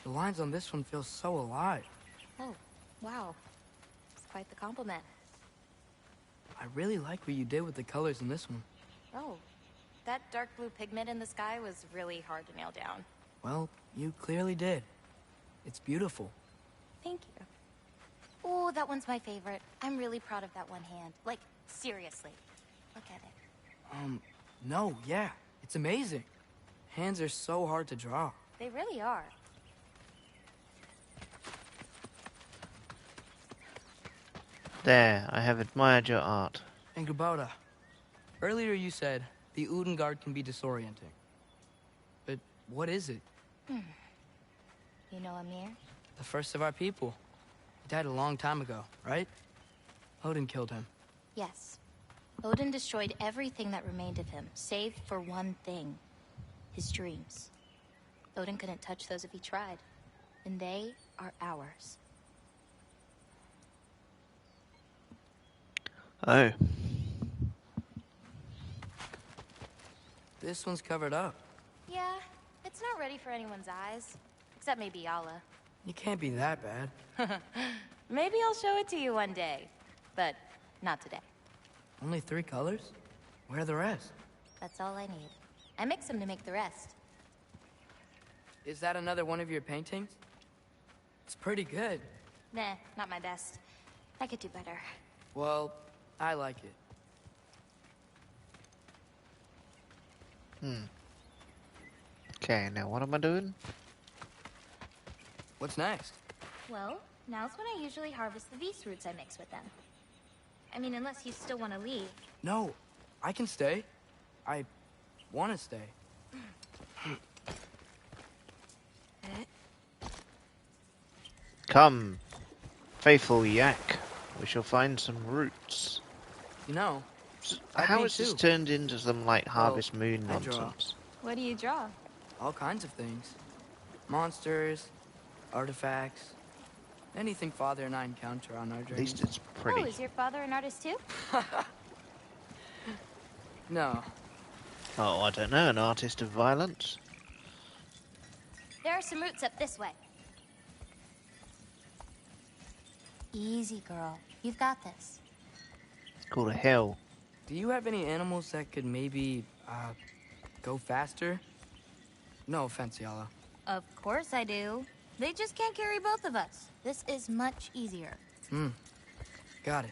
The lines on this one feel so alive. Oh, wow. It's quite the compliment. I really like what you did with the colors in this one. Oh, that dark blue pigment in the sky was really hard to nail down. Well, you clearly did. It's beautiful. Thank you. Oh, that one's my favorite. I'm really proud of that one hand. Like, seriously. Look at it. No, yeah. It's amazing. Hands are so hard to draw. They really are. There, I have admired your art. And Gabota, earlier you said the Udengard can be disorienting. But what is it? You know Amir? The first of our people. He died a long time ago, right? Odin killed him. Yes. Odin destroyed everything that remained of him, save for one thing. His dreams. Odin couldn't touch those if he tried. And they are ours. Oh. This one's covered up. Yeah, it's not ready for anyone's eyes. Except maybe Yala. You can't be that bad. Maybe I'll show it to you one day. But not today. Only 3 colors? Where are the rest? That's all I need. I mix them to make the rest. Is that another one of your paintings? It's pretty good. Nah, not my best. I could do better. Well, I like it. Okay, now what am I doing? What's next? Well, now's when I usually harvest the Vis roots I mix with them. I mean, unless you still want to leave. No, I can stay. I want to stay. Come, faithful yak. We shall find some roots. You know, How has this turned into some, like, Harvest Moon I draw. nonsense? What do you draw? All kinds of things. Monsters, artifacts, anything Father and I encounter on our At journey. least it's pretty. Oh, is your father an artist too? No. Oh, I don't know, an artist of violence? There are some roots up this way. Easy, girl. You've got this. It's called a hill. Do you have any animals that could maybe, go faster? No offense, Yala. Of course I do. They just can't carry both of us. This is much easier. Got it.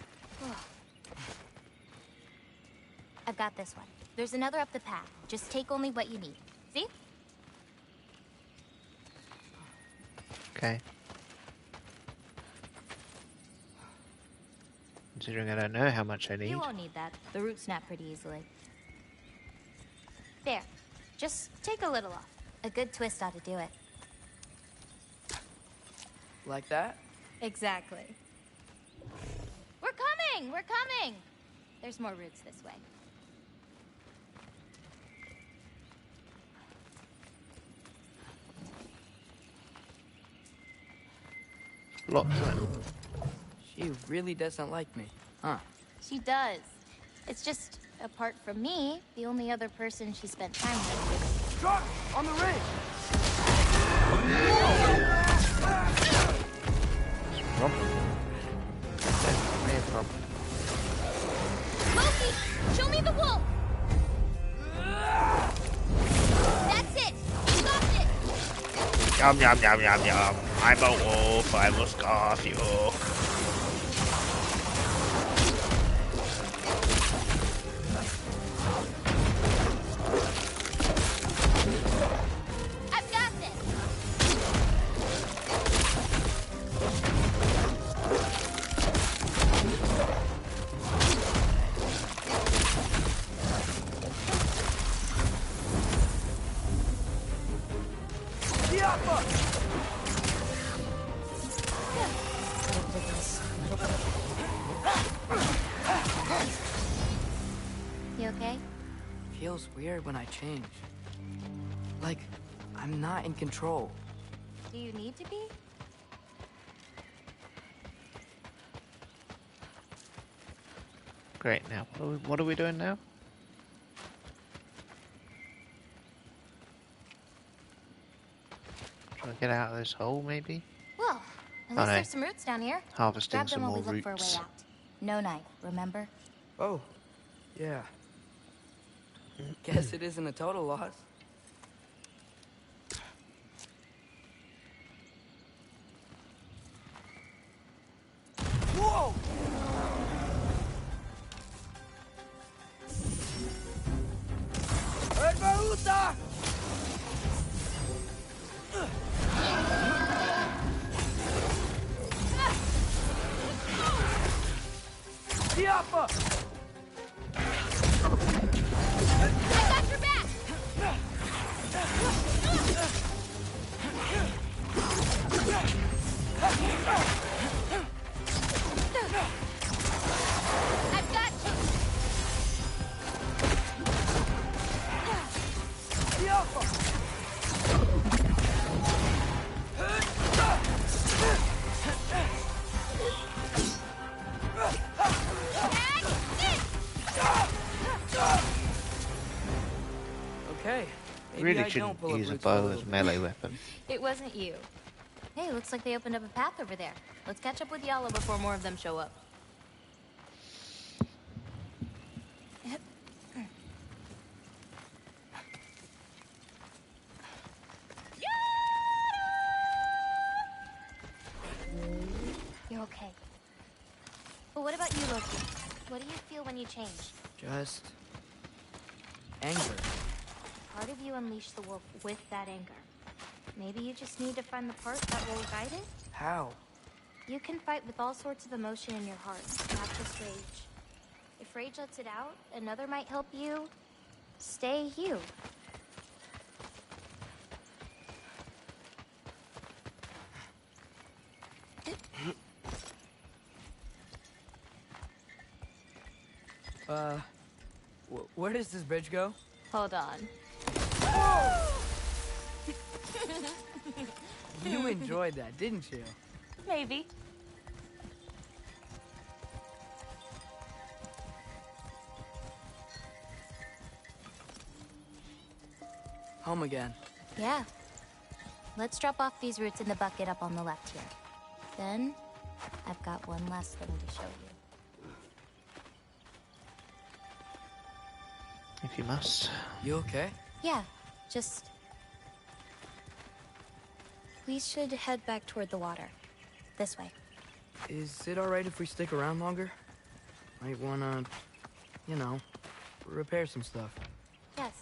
I've got this one. There's another up the path. Just take only what you need. See? Okay. Considering I don't know how much I need. You won't need that. The roots snap pretty easily. There. Just take a little off. A good twist ought to do it. Like that? Exactly. We're coming! We're coming! There's more roots this way. Lots of it. She really doesn't like me, huh? She does. It's just, apart from me, the only other person she spent time with. Truck! On the ridge! Loki! Show me the wolf! That's it! Stopped it! Yum, yum, yum, yum, yum. I'm a wolf. I will scarf you. I've got this! You okay? Feels weird when I change. Like, I'm not in control. Do you need to be? Great. Now, what are we doing now? Trying to get out of this hole, maybe? Well, at least there's some roots down here. Harvesting Grab some them while more we look for a way roots. out. No knife, remember? Oh, yeah. Guess it isn't a total loss. Whoa! Herbaruta! Diapa! I got your back! I've got you! Okay. Maybe Really I don't shouldn't pull up use a roots bow with as a little- melee weapon. It wasn't you. Hey, looks like they opened up a path over there. Let's catch up with Yala before more of them show up. You're okay. But what about you, Loki? What do you feel when you change? Just... anger. Part of you unleashed the wolf with that anger. Maybe you just need to find the part that will guide it? How? You can fight with all sorts of emotion in your heart, not just rage. If rage lets it out, another might help you stay you. Where does this bridge go? Hold on. You enjoyed that, didn't you? Maybe. Home again. Yeah. Let's drop off these roots in the bucket up on the left here. Then, I've got one last thing to show you. If you must. You okay? Yeah, just... We should head back toward the water. This way. Is it alright if we stick around longer? Might wanna, you know, repair some stuff. Yes.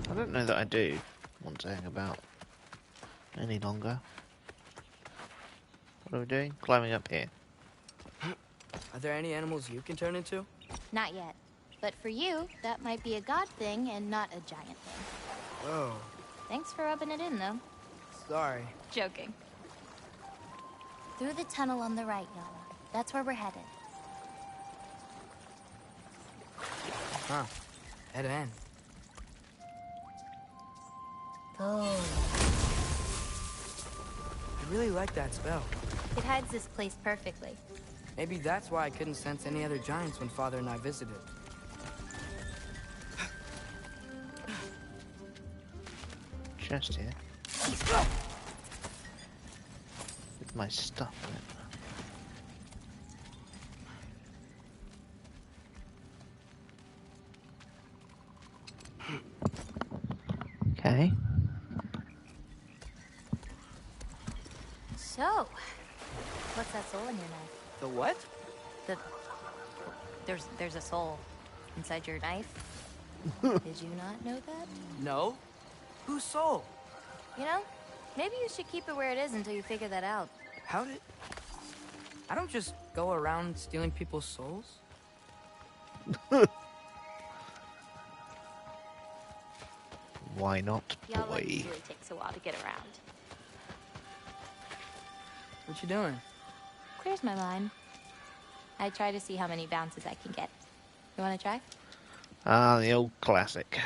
I don't know that I do want to hang about any longer. What are we doing? Climbing up here. Are there any animals you can turn into? Not yet. But for you, that might be a god thing and not a giant thing. Oh, Thanks for rubbing it in, though. sorry. Joking. Through the tunnel on the right, Yana. That's where we're headed. Huh. Dead end. Oh. I really like that spell. It hides this place perfectly. Maybe that's why I couldn't sense any other giants when Father and I visited. Chest here. With my stuff in it. Okay. So, what's that soul in your knife? The what? There's a soul inside your knife. Did you not know that? No. Whose soul? You know, maybe you should keep it where it is until you figure that out. How did... I don't just go around stealing people's souls. Why not, Y'all boy? usually takes a while to get around. What you doing? Clears my mind. I try to see how many bounces I can get. You want to try? Ah, the old classic.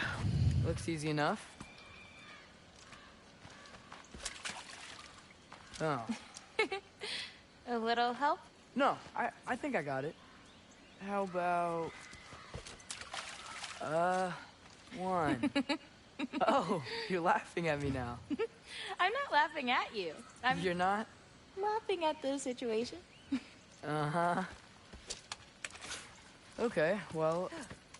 Looks easy enough. Oh. A little help? No, I think I got it. How about... 1. Oh, you're laughing at me now. I'm not laughing at you. You're not? Laughing at the situation. Uh-huh. Okay, well,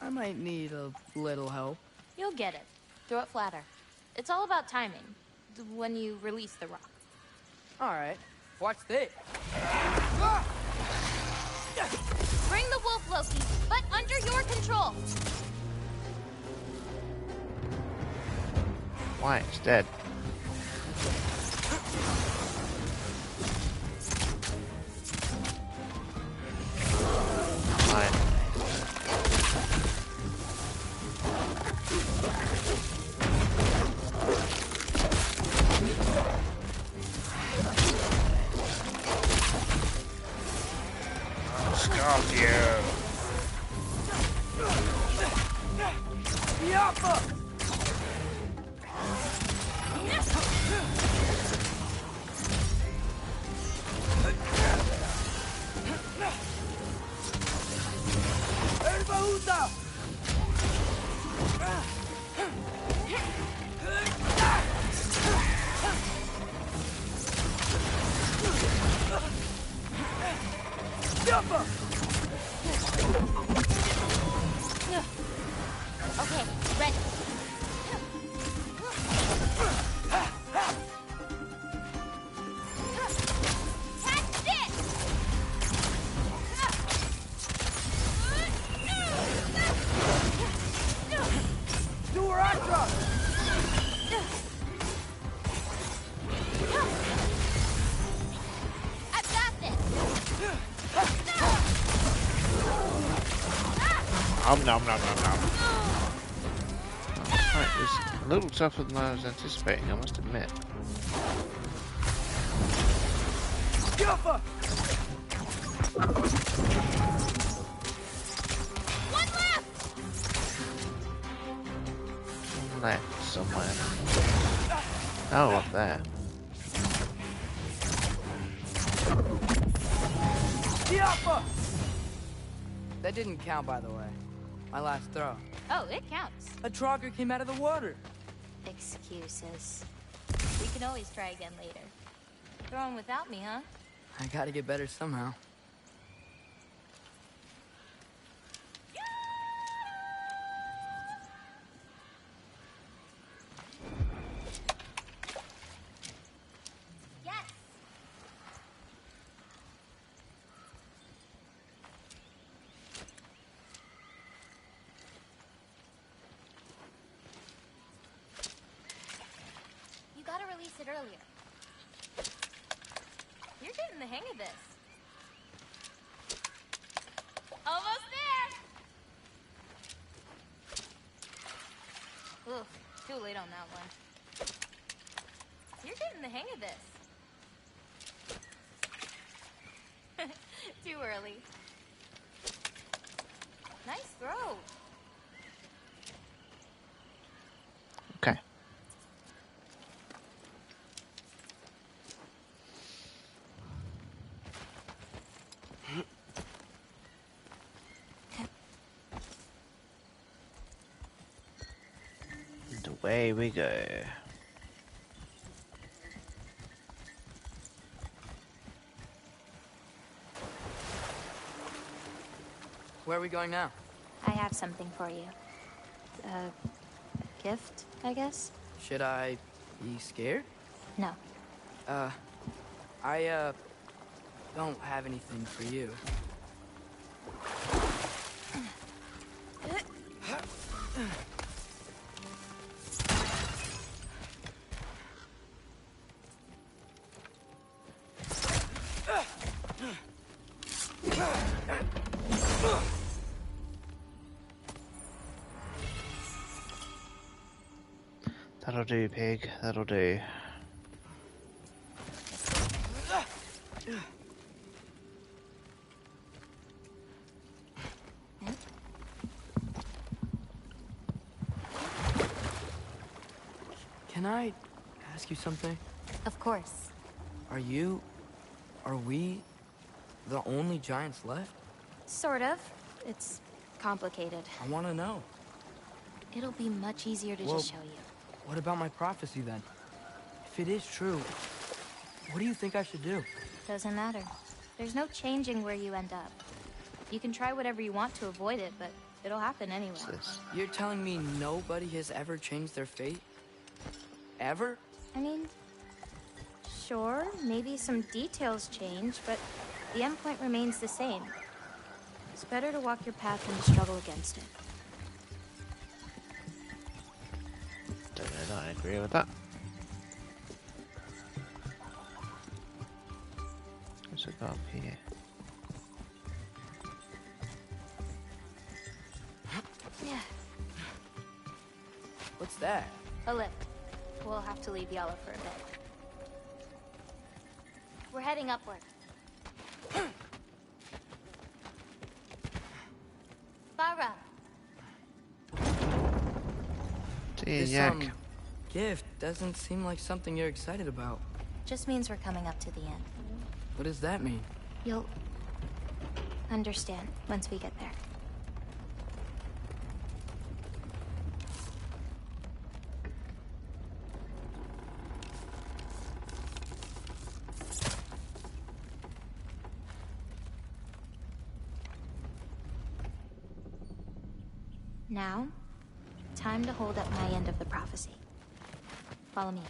I might need a little help. You'll get it. Throw it flatter. It's all about timing. When you release the rock. All right, watch this. Bring the wolf, Loki, but under your control. Why? It's dead. Fine. Stop you! Yappa! Okay, ready. Catch this! Duratra! I've got this! Nom nom nom nom nom. Right, it was a little tougher than I was anticipating, I must admit. Yappa! One left! Left somewhere. Oh, up there. Yappa! That didn't count, by the way. My last throw. Oh, it counts. A Trogger came out of the water. Excuses. We can always try again later. Throwing without me, huh? I gotta get better somehow. Yes! release it earlier. You're getting the hang of this. Almost there! Ugh, too late on that one. You're getting the hang of this. Too early. Nice throw. Okay. And away we go. Where are we going now? I have something for you. A gift, I guess? Should I be scared? No. I don't have anything for you. That'll do, pig. That'll do. Can I ask you something? Of course. Are we the only giants left? Sort of. It's complicated. I want to know. It'll be much easier to just show you. What about my prophecy then? If it is true, what do you think I should do? Doesn't matter. There's no changing where you end up. You can try whatever you want to avoid it, but it'll happen anyway. You're telling me nobody has ever changed their fate? Ever? I mean, sure, maybe some details change, but the endpoint remains the same. It's better to walk your path than to struggle against it. Don't know that I agree with that. What's it got up here? Yeah. What's that? A lift. We'll have to leave Yala for a bit. We're heading upward. Farah! This, gift doesn't seem like something you're excited about. Just means we're coming up to the end. What does that mean? You'll understand once we get there. Now, time to hold up my end of the prophecy. Follow me.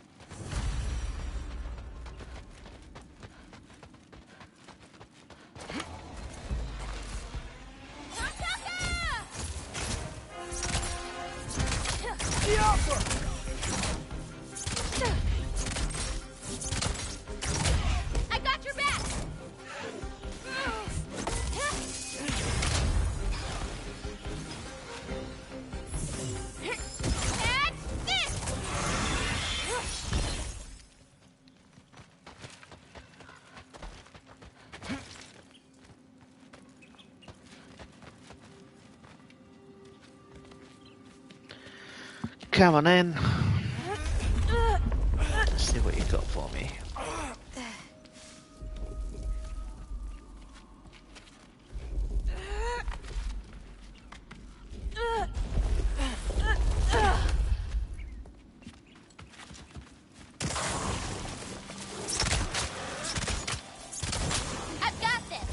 I got your back! Come on in. Let's see what you got for me. I've got this!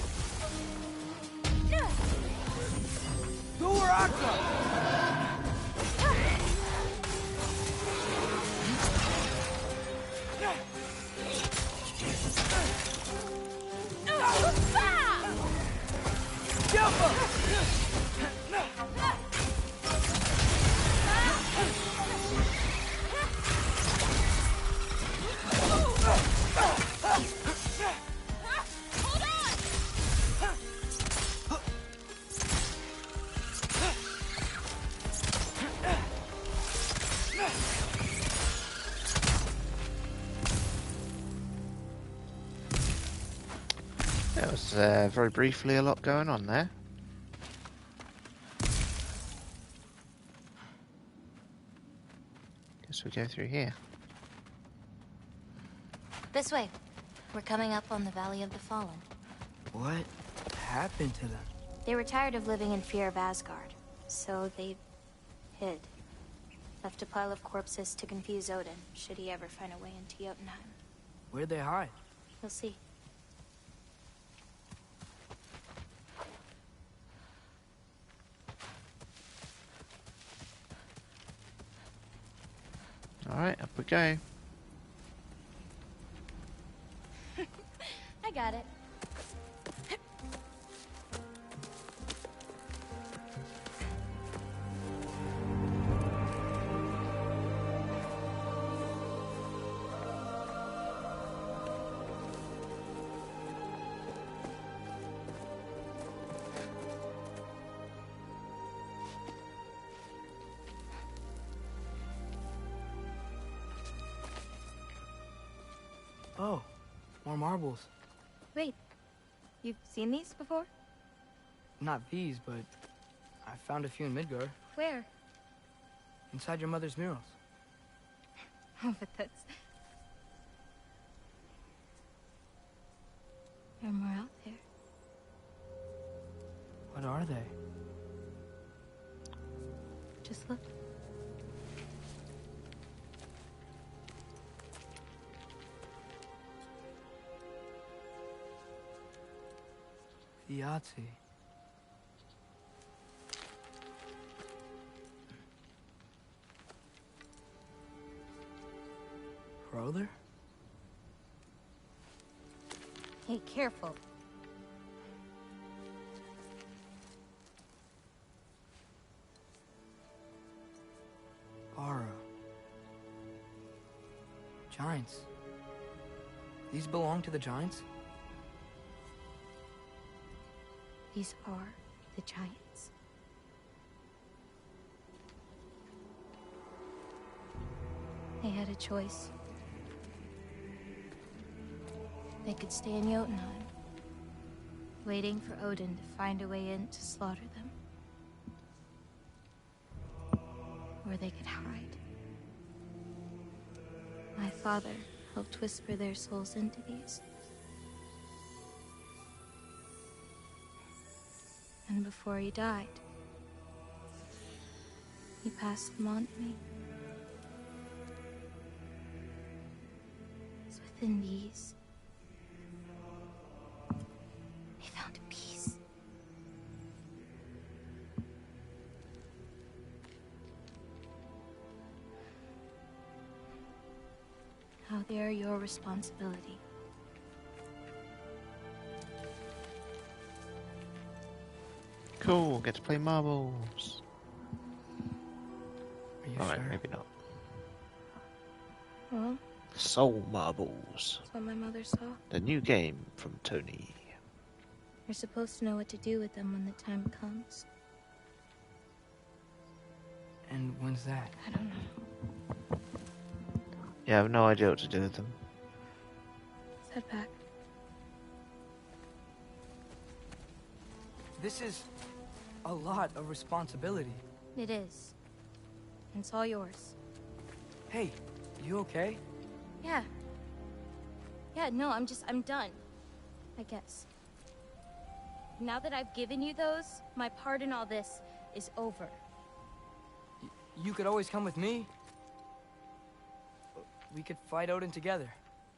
There was very briefly a lot going on there. Guess we go through here. This way. We're coming up on the Valley of the Fallen. What happened to them? They were tired of living in fear of Asgard, so they hid. Left a pile of corpses to confuse Odin, should he ever find a way into Jotunheim. Where'd they hide? You'll see. Alright, up we go. I got it. Oh, more marbles. Wait, you've seen these before? Not these, but I found a few in Midgard. Where? Inside your mother's murals. Oh, but that's... There are more out there. What are they? Just look. The Yahtzee. Brother? Hey, careful. Ara. Giants. These belong to the Giants? These are the Giants. They had a choice. They could stay in Jotunheim, waiting for Odin to find a way in to slaughter them. Or they could hide. My father helped whisper their souls into these. And before he died, he passed them on to me. It's within these. They found peace. Now they are your responsibility. Cool, get to play marbles. Are you Alright, sure? maybe not. Well, Soul Marbles. that's what my mother saw. The new game from Tony. You're supposed to know what to do with them when the time comes. And when's that? I don't know. Yeah, I have no idea what to do with them. Let's head back. This is a lot of responsibility. It is. And it's all yours. Hey, you okay? Yeah. Yeah, no, I'm done. I guess. Now that I've given you those, my part in all this is over. You could always come with me. We could fight Odin together.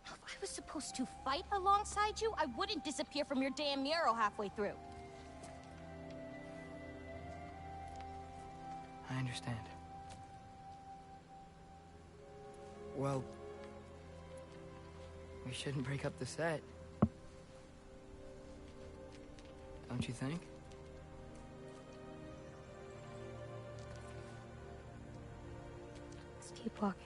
If I was supposed to fight alongside you, I wouldn't disappear from your damn mural halfway through. I understand. Well, we shouldn't break up the set. Don't you think? Let's keep walking.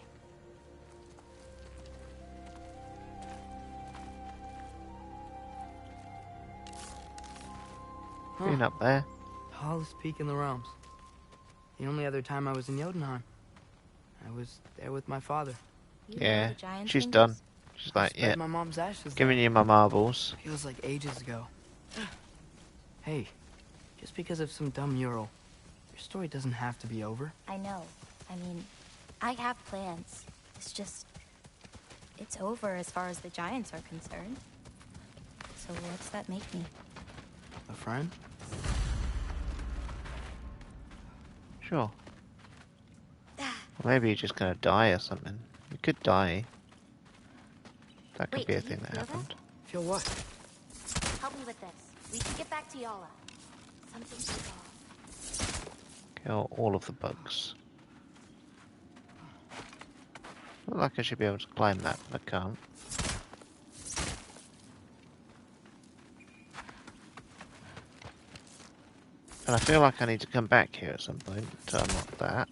Been up there. Tallest peak in the realms. The only other time I was in Jotunheim. I was there with my father. You know Yeah, the giant she's thing done. is? She's like, Spread yeah, my mom's ashes giving there. you my marbles. Feels like ages ago. Hey, just because of some dumb mural, your story doesn't have to be over. I know. I mean, I have plans. It's just... it's over as far as the Giants are concerned. So what's that make me? A friend? Sure. Or maybe you're just gonna die or something. You could die. That could Wait, be a do you thing that feel happened. Feel what? Help me with this. We should get back to Yala. Something's resolved. Kill all of the bugs. Look like I should be able to climb that, but I can't. And I feel like I need to come back here at some point to unlock that.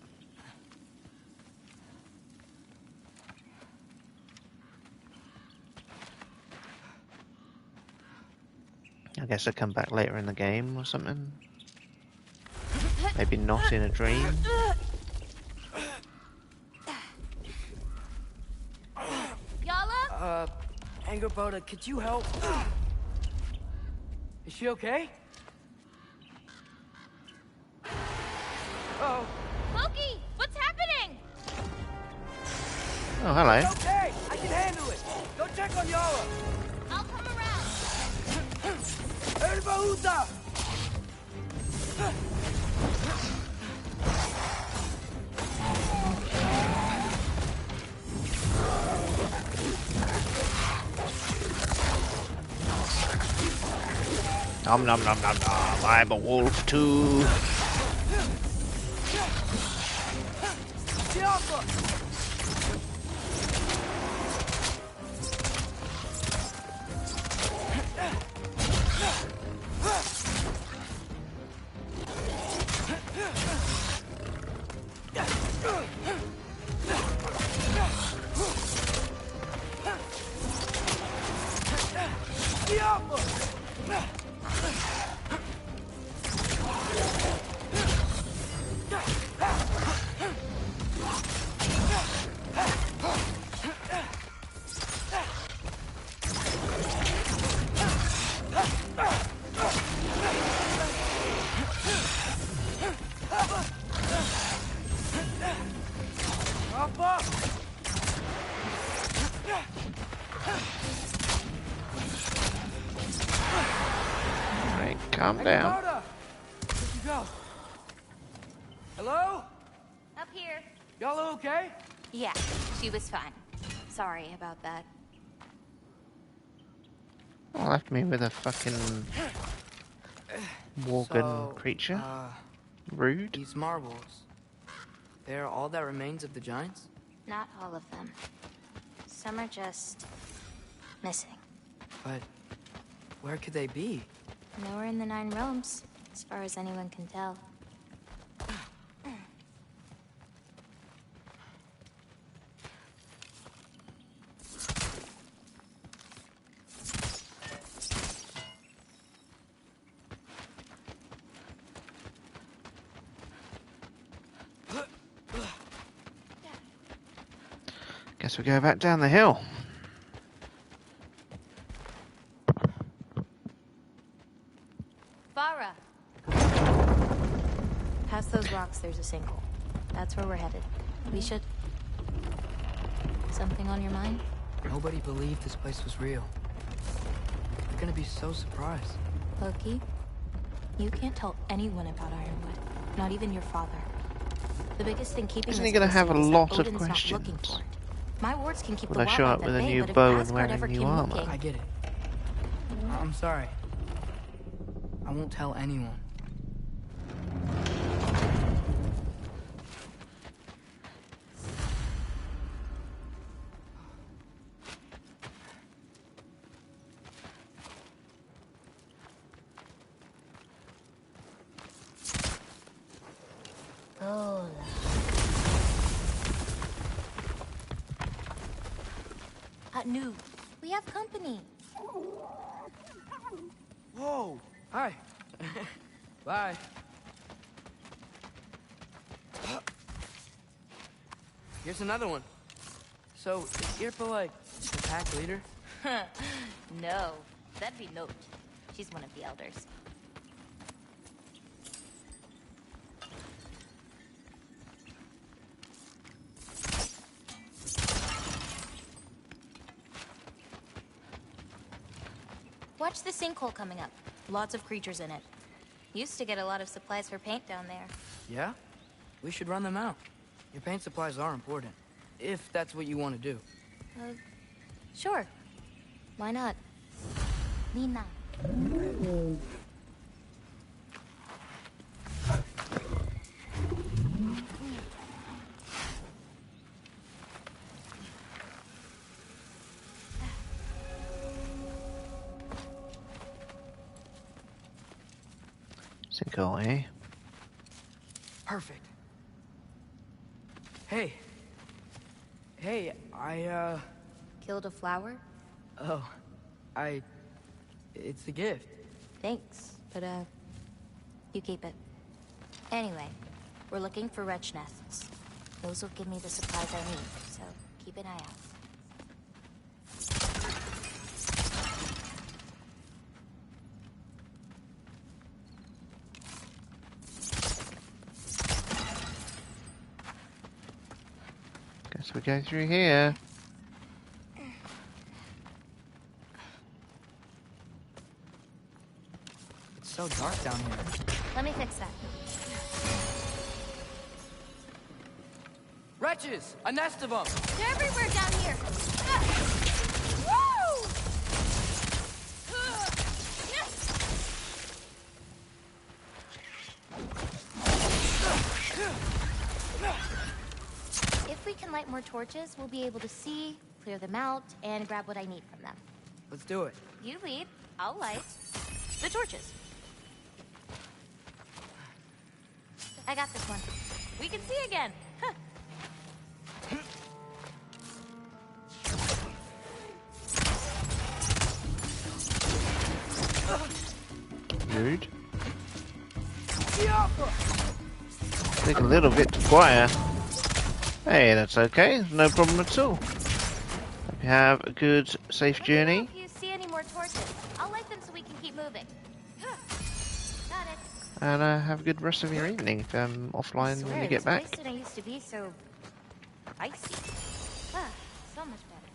I guess I'll come back later in the game or something. Maybe not in a dream. Yala? Angerboda, could you help? Is she okay? Oh. Loki, what's happening? Oh, hello. It's okay, I can handle it. Go check on Yala. I'll come around. Erbahuta! Nom nom nom nom nom. I'm a wolf too. Right, calm down. Where'd you go? Hello? Up here. Y'all okay? Yeah, she was fine. Sorry about that. Oh, left me with a fucking Worgen creature. Rude. These marbles, they're all that remains of the Giants? Not all of them. Some are just... missing. But where could they be? Nowhere in the Nine Realms, as far as anyone can tell. Guess we go back down the hill. Farah! Past those rocks, there's a sinkhole. That's where we're headed. We should... Something on your mind? Nobody believed this place was real. They're gonna be so surprised. Loki, you can't tell anyone about Ironwood. Not even your father. The biggest thing keeping Isn't us he gonna have a is that lot of Odin's not looking questions? for it. My wards can keep When the I show wildlife up with at a bay, new but if bow and Asgard wearing ever new came armor. looking... I get it. I'm sorry. I won't tell anyone. Lola. Noob, we have company. Whoa! Hi. Bye. Here's another one. So, is Irpa like The pack leader? No, that'd be Note. She's one of the elders. Watch the sinkhole coming up. Lots of creatures in it. Used to get a lot of supplies for paint down there. Yeah? We should run them out. Your paint supplies are important. If that's what you want to do. Sure. Why not? Lina. Sinkhole, eh? Perfect. Hey. Hey, I, Killed a flower? Oh, it's a gift. Thanks, but, you keep it. Anyway, we're looking for wretch nests. Those will give me the supplies I need, so keep an eye out. Guess we go through here. It's so dark down here. Let me fix that. Wretches! A nest of them! They're everywhere down here! If we can light more torches, we'll be able to see, clear them out, and grab what I need from them. Let's do it. You lead, I'll light the torches. I got this one. We can see again. Huh. Rude. Take a little bit to acquire. Hey, that's okay. No problem at all. Hope you have a good, safe journey. If you see any more torches, I'll light them so we can keep moving. Got it. And have a good rest of your evening offline when you get back. This place didn't used to be so icy. Ah, so much better.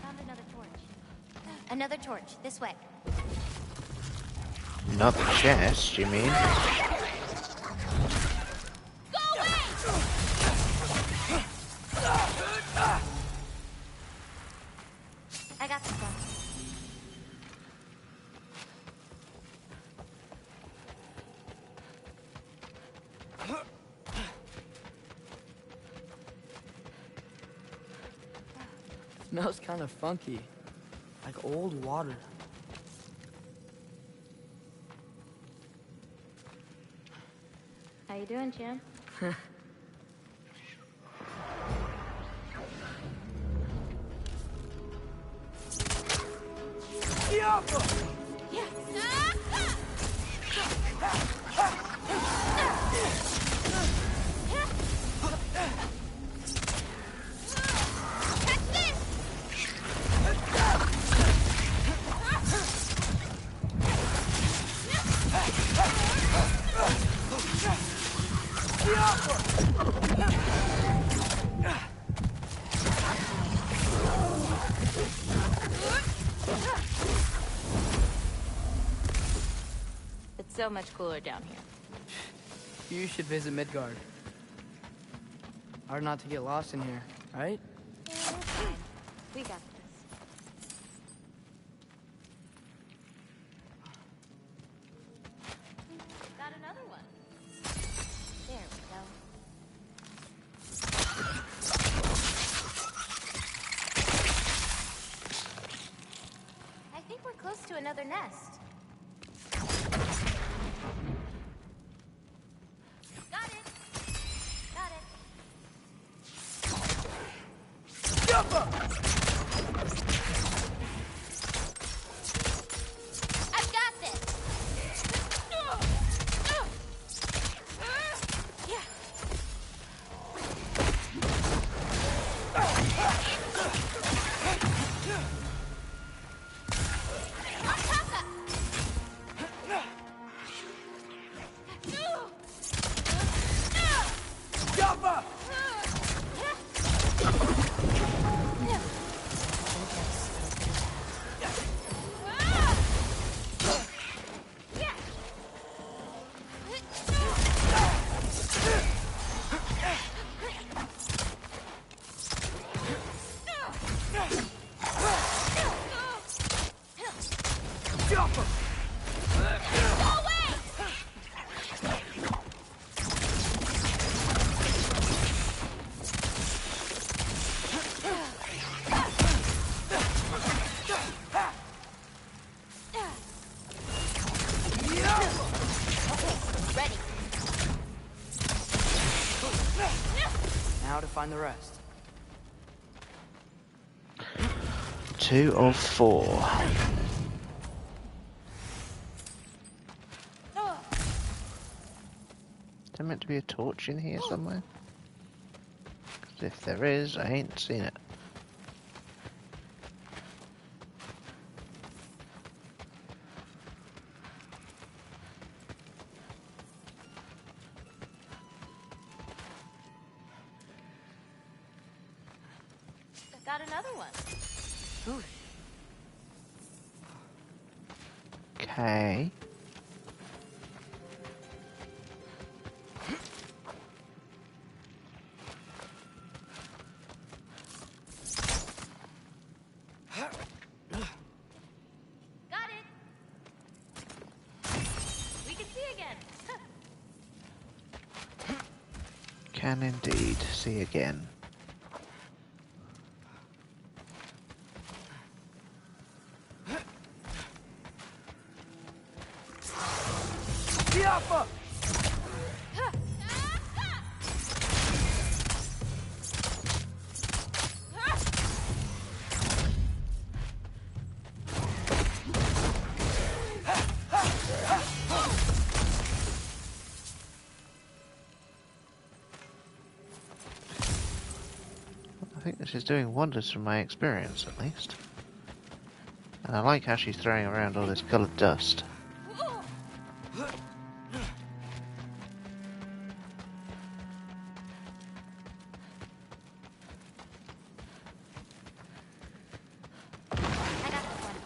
Found another torch. Another torch. This way. Not the chest, you mean? Go away! I got this one. Smells kind of funky. Like old water. How you doing, Jim? It's so much cooler down here. You should visit Midgard. Hard not to get lost in here, right? Yeah, that's fine. We got this. Got another one. There we go. I think we're close to another nest. Got it. Got it. I've got this. Yeah. now to find the rest. 2 of 4. Is there meant to be a torch in here somewhere? 'Cause if there is, I ain't seen it. I got another one. Ooh. Okay. Got it. We can see again. Can indeed see again. Tiafa! I think this is doing wonders from my experience, at least. And I like how she's throwing around all this coloured dust. I got this one.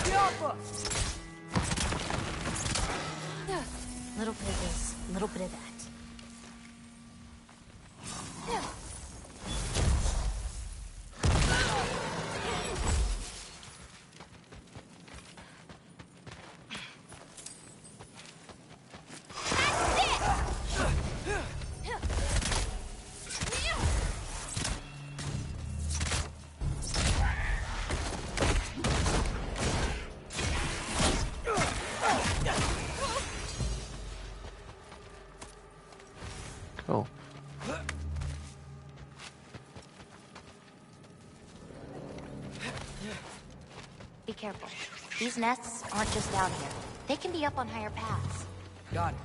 Tiafa! Little bit of this, little bit of that. Cool. Be careful. These nests aren't just down here. They can be up on higher paths. Got it.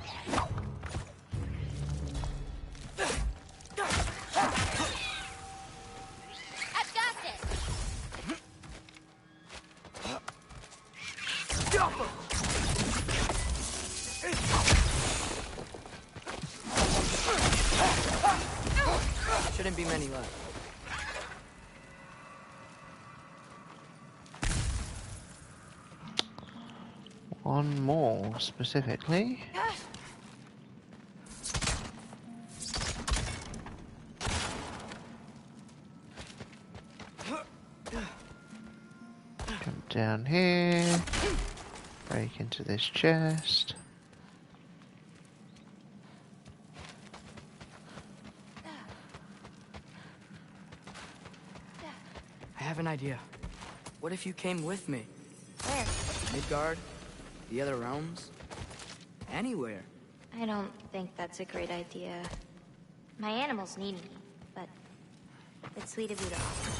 I've got this. Shouldn't be many left. One more, specifically. Jump down here. Break into this chest. I have an idea. What if you came with me? Where? Midgard? The other realms? Anywhere. I don't think that's a great idea. My animals need me, but it's sweet of you to offer.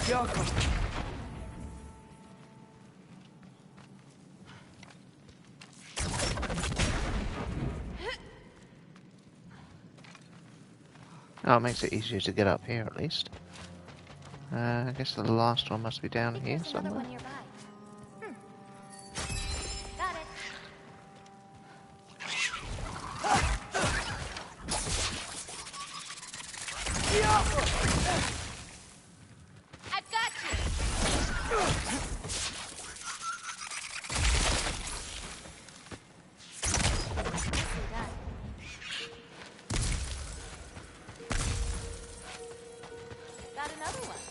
Tiafa! Oh, it makes it easier to get up here at least. I guess the last one must be down here There's another somewhere. one nearby. Got it. I've got you. Nicely done. Got another one.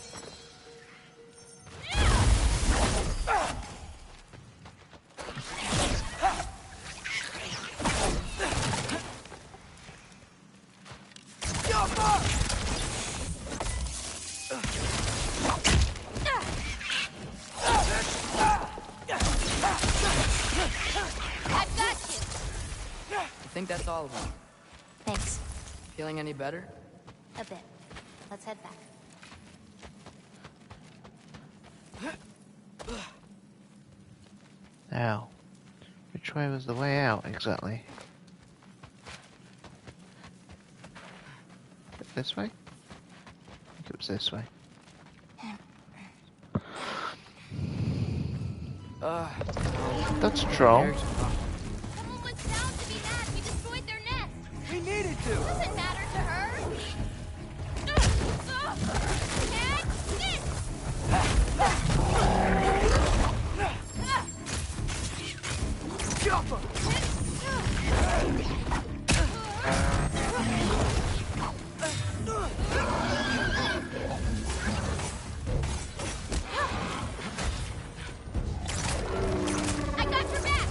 think that's all of them. Thanks. Feeling any better? A bit. Let's head back. Now, which way was the way out exactly? This way? I think it was this way. That's a troll. Someone was bound to be mad we destroyed their nest. We needed to. Doesn't matter to her. Tag this. Chopper! I got your back.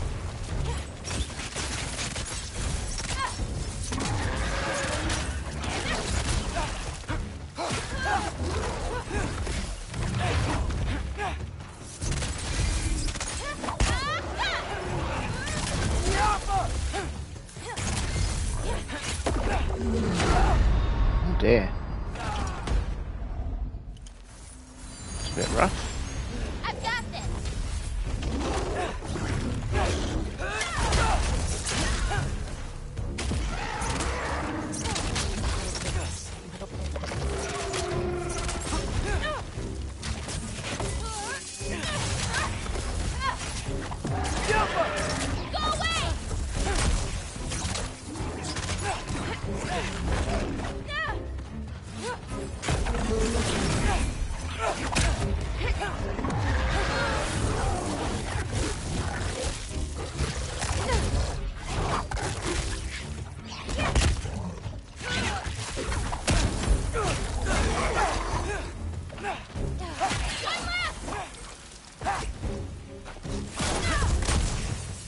Oh dear. It's a bit rough. I've got this. Go away!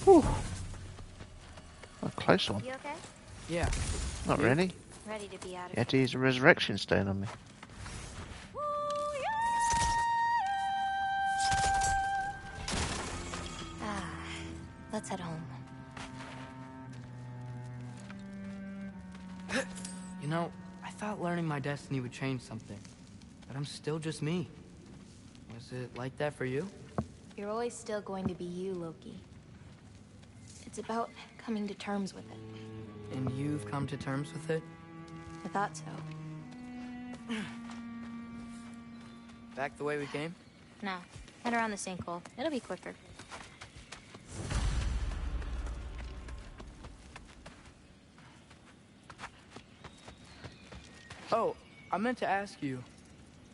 Whew. A close one. You okay? Yeah. Not really. Ready to be out of You had to use a resurrection stone on me. Ah, let's head home. You know, I thought learning my destiny would change something. But I'm still just me. Was it like that for you? You're always still going to be you, Loki. It's about coming to terms with it. And you've come to terms with it? I thought so. Back the way we came? No, head around the sinkhole. It'll be quicker. Oh, I meant to ask you.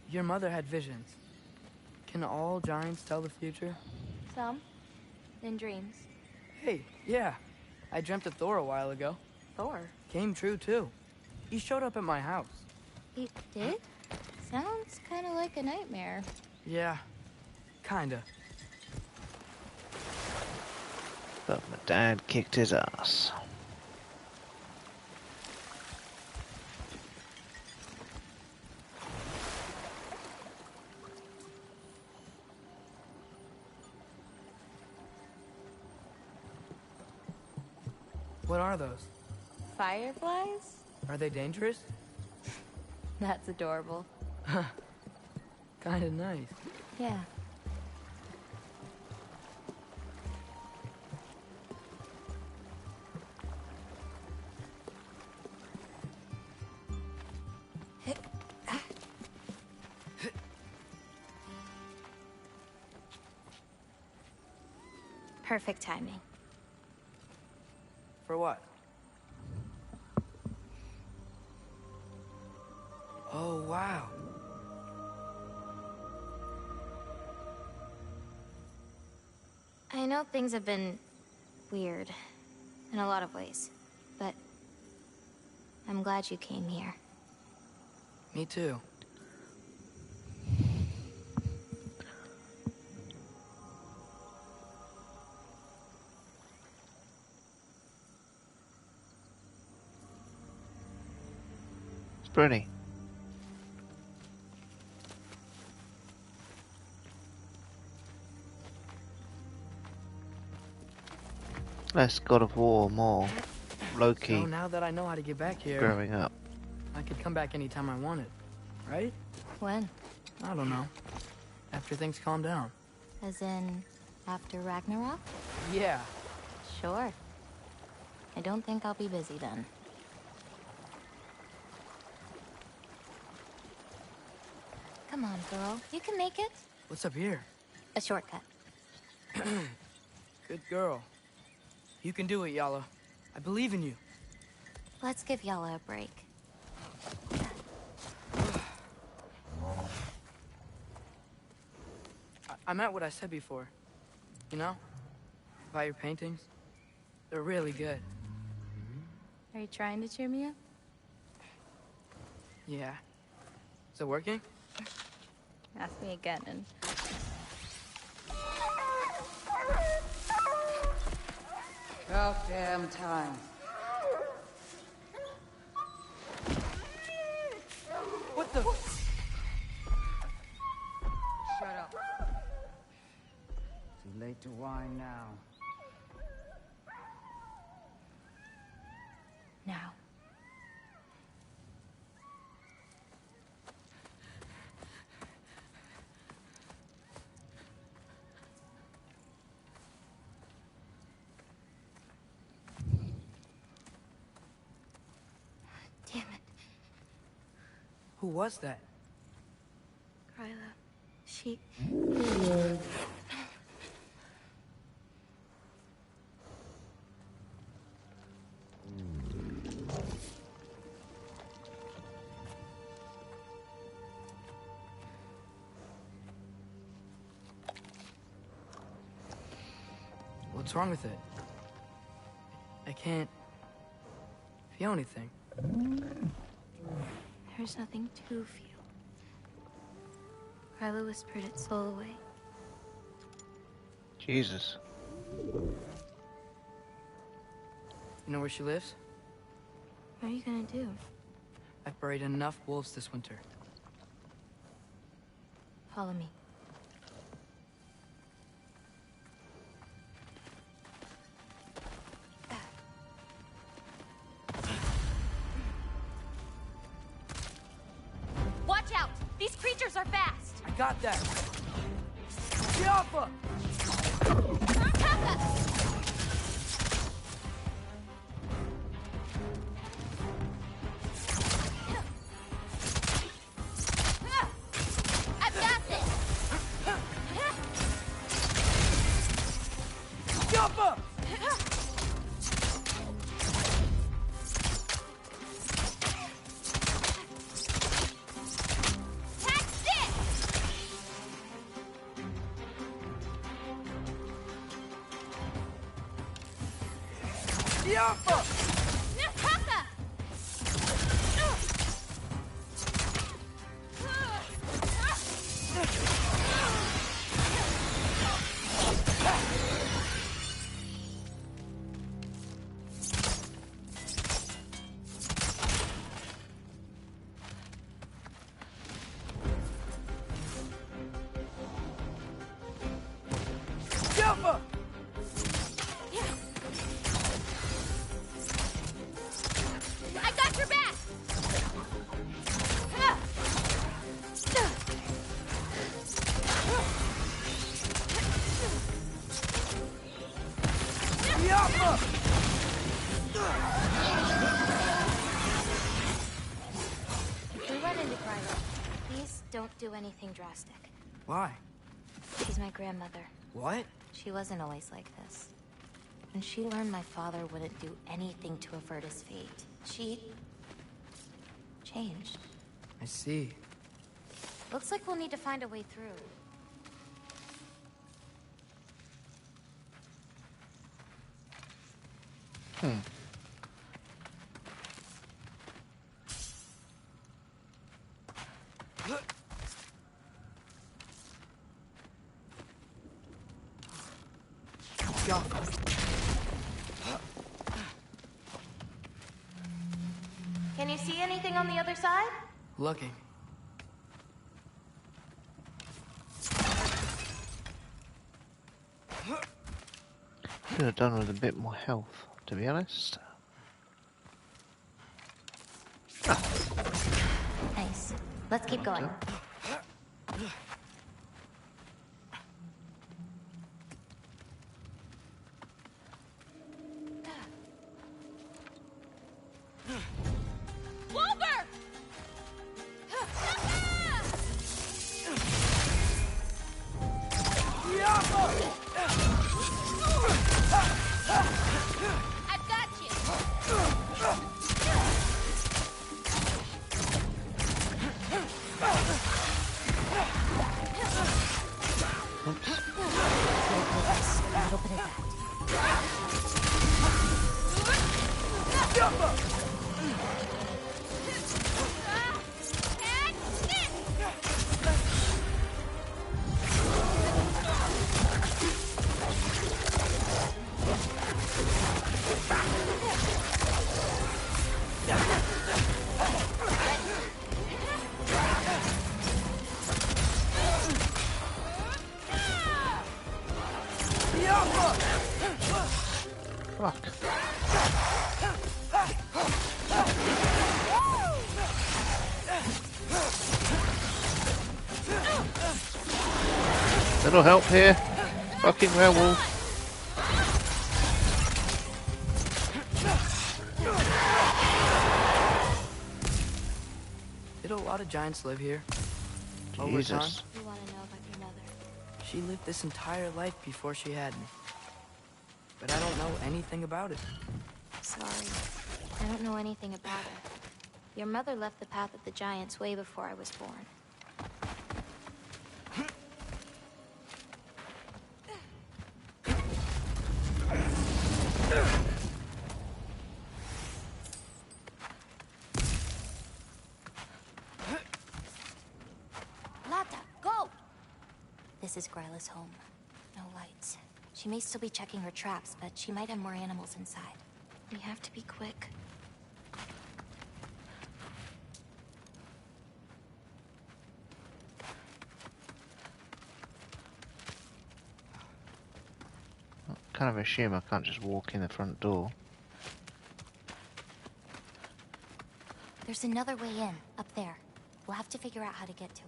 Your mother had visions. Can all giants tell the future? Some. In dreams. Hey, yeah. I dreamt of Thor a while ago. Thor? Came true, too. He showed up at my house. He did? Sounds kind of like a nightmare. Yeah, kinda. But my dad kicked his ass. What are those? Fireflies? Are they dangerous? That's adorable. Kinda nice. Yeah. Perfect timing. For what? Oh, wow. I know things have been weird in a lot of ways, but I'm glad you came here. Me too. It's pretty. Less God of War, more Loki So now that I know how to get back here, growing up. I could come back anytime I wanted, right? When? I don't know. After things calm down. As in, after Ragnarok? Yeah. Sure. I don't think I'll be busy then. Come on, girl. You can make it. What's up here? A shortcut. Good girl. You can do it, Yala. I believe in you. Let's give Yala a break. I meant what I said before. You know? About your paintings. They're really good. Are you trying to cheer me up? Yeah. Is it working? Ask me again and... About damn time. What the... Shut up. Too late to whine now. Now. Damn it. Who was that? Kryla. She... What's wrong with it? I can't feel anything. There's nothing to feel. Kryla whispered its soul away. Jesus. You know where she lives? What are you gonna do? I've buried enough wolves this winter. Follow me. Watch out! These creatures are fast! I got that! Jaffa! I've got this! Jaffa! Jaffa! Jaffa! I got your back! Jaffa! If we run into Kryla, please don't do anything drastic. Why? She's my grandmother. What? She wasn't always like this. When she learned my father wouldn't do anything to avert his fate, she... changed. I see. Looks like we'll need to find a way through. Jaffa. Can you see anything on the other side? Looking. Could have done with a bit more health, to be honest. Nice. Let's keep going. Wolver! I've got you. A little bit of that. Fuck. Little help here. Fucking werewolf. Did a lot of giants live here? Jesus. Over time? You want to know about your mother? She lived this entire life before she had me. But I don't know anything about it. Sorry. I don't know anything about her. Your mother left the path of the giants way before I was born. Lata, go! This is Gryla's home. No lights. She may still be checking her traps, but she might have more animals inside. We have to be quick. I kind of assume I can't just walk in the front door. There's another way in, up there. We'll have to figure out how to get to it.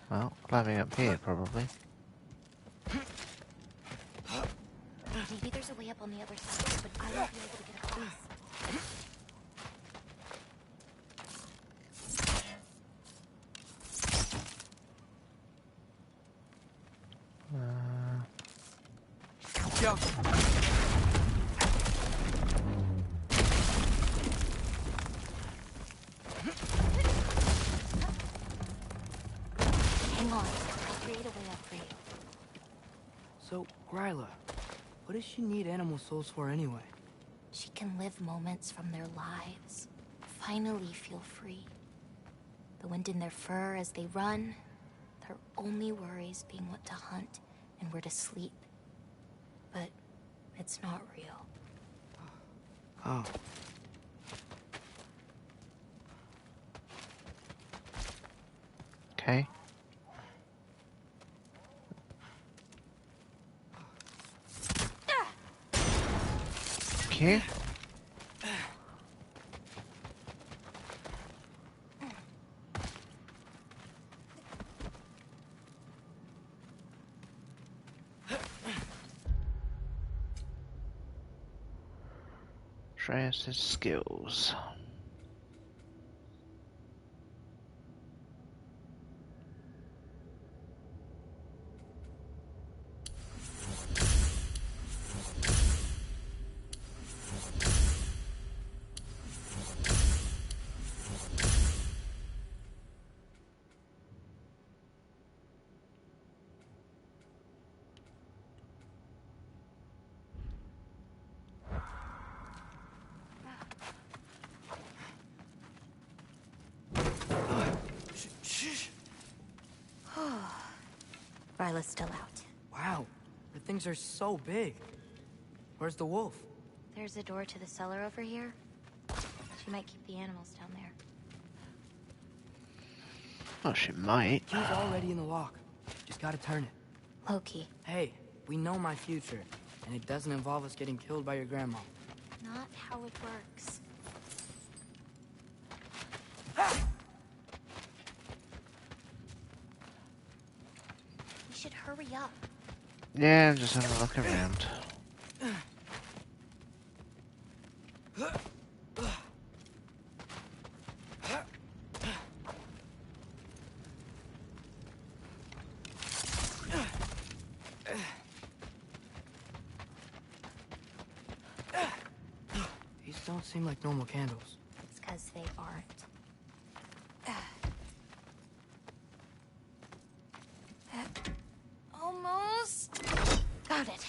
Well, climbing up here, probably. Maybe there's a way up on the other side, but I won't be able to get across. Yo. Hang on, I'll create a way up for you. So, Gryla, what does she need animal souls for anyway? She can live moments from their lives. Finally feel free. The wind in their fur as they run. Their only worries being what to hunt and where to sleep. But it's not real. Oh. Okay. Okay. Shreyas' skills. Ryla's still out. Wow, the things are so big. Where's the wolf? There's a door to the cellar over here. She might keep the animals down there. Oh, she might. Key's already in the lock. Just gotta turn it. Loki. Hey, we know my future, and it doesn't involve us getting killed by your grandma. Not how it works. We should hurry up. Yeah, just have a look around. These don't seem like normal candles. It's because they aren't. Almost. Got it.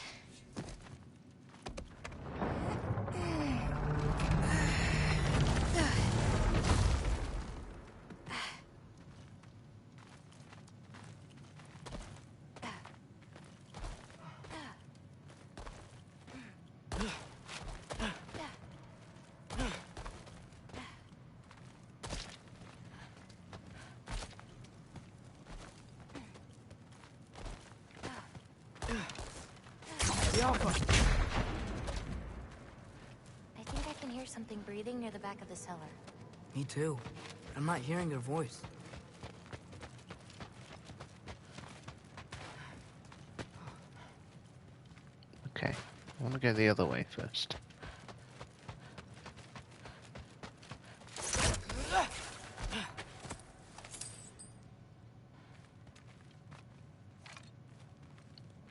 I think I can hear something breathing near the back of the cellar. Me too. I'm not hearing their voice. Okay, I want to go the other way first.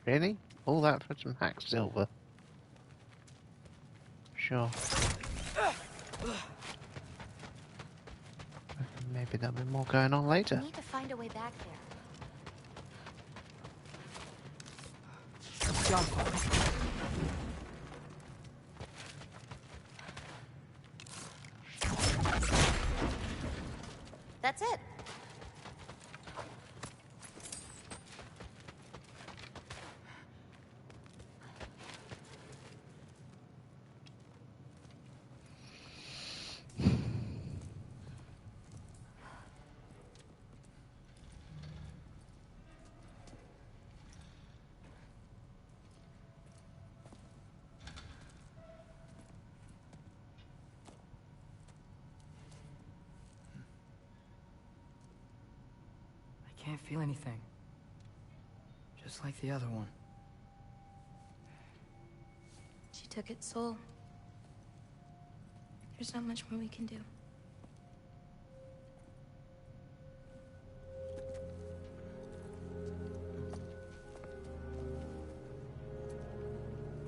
Really? All that for some hacked silver? Sure. Maybe there'll be more going on later. We need to find a way back there. Jump. That's it. I can't feel anything. Just like the other one. She took its soul. There's not much more we can do.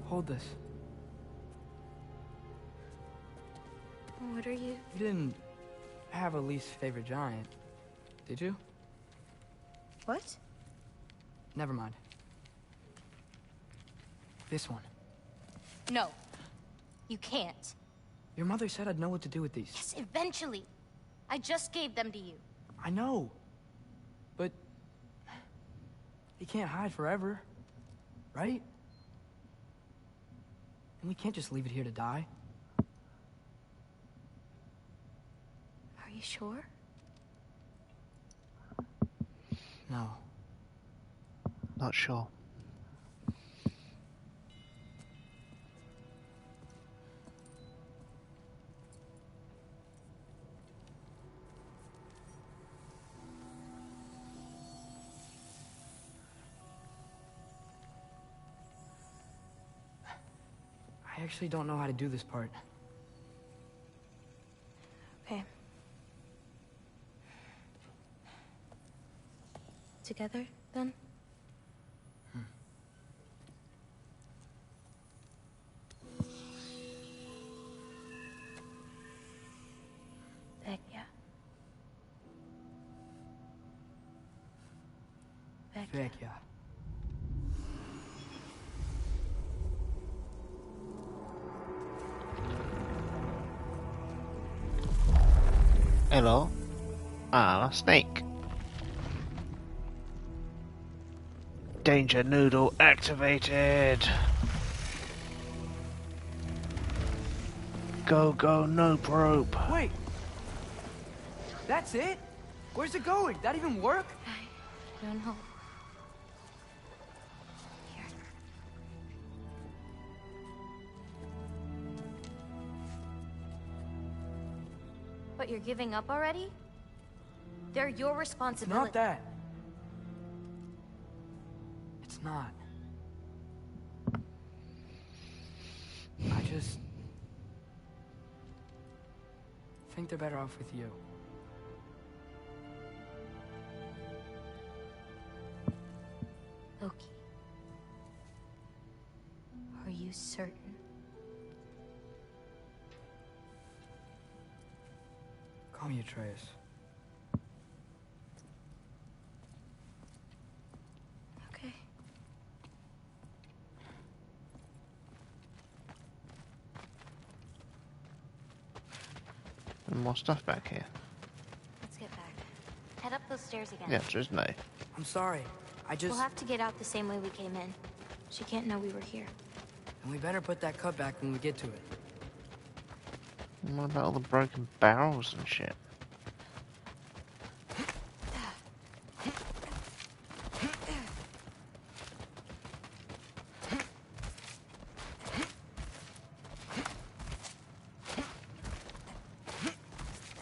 Hold this. What are you? You didn't have a least favorite giant, did you? What? Never mind. This one. No. You can't. Your mother said I'd know what to do with these. Yes, eventually. I just gave them to you. I know. But... he can't hide forever. Right? And we can't just leave it here to die. Are you sure? No. Not sure. I actually don't know how to do this part. Okay. Together, then? Vecchia. Vecchia. Hello. Ah, snake. Danger noodle activated. Go, go, no probe. Wait! That's it? Where's it going? That even work? I don't know. Here. But you're giving up already? They're your responsibility. Not that. It's not. I just think they're better off with you. Loki. Are you certain? Call me Atreus. Okay. And more stuff back here. Let's get back. Head up those stairs again. Yeah, there is no. I'm sorry. We'll have to get out the same way we came in. She can't know we were here. And we better put that cut back when we get to it. And what about all the broken barrels and shit?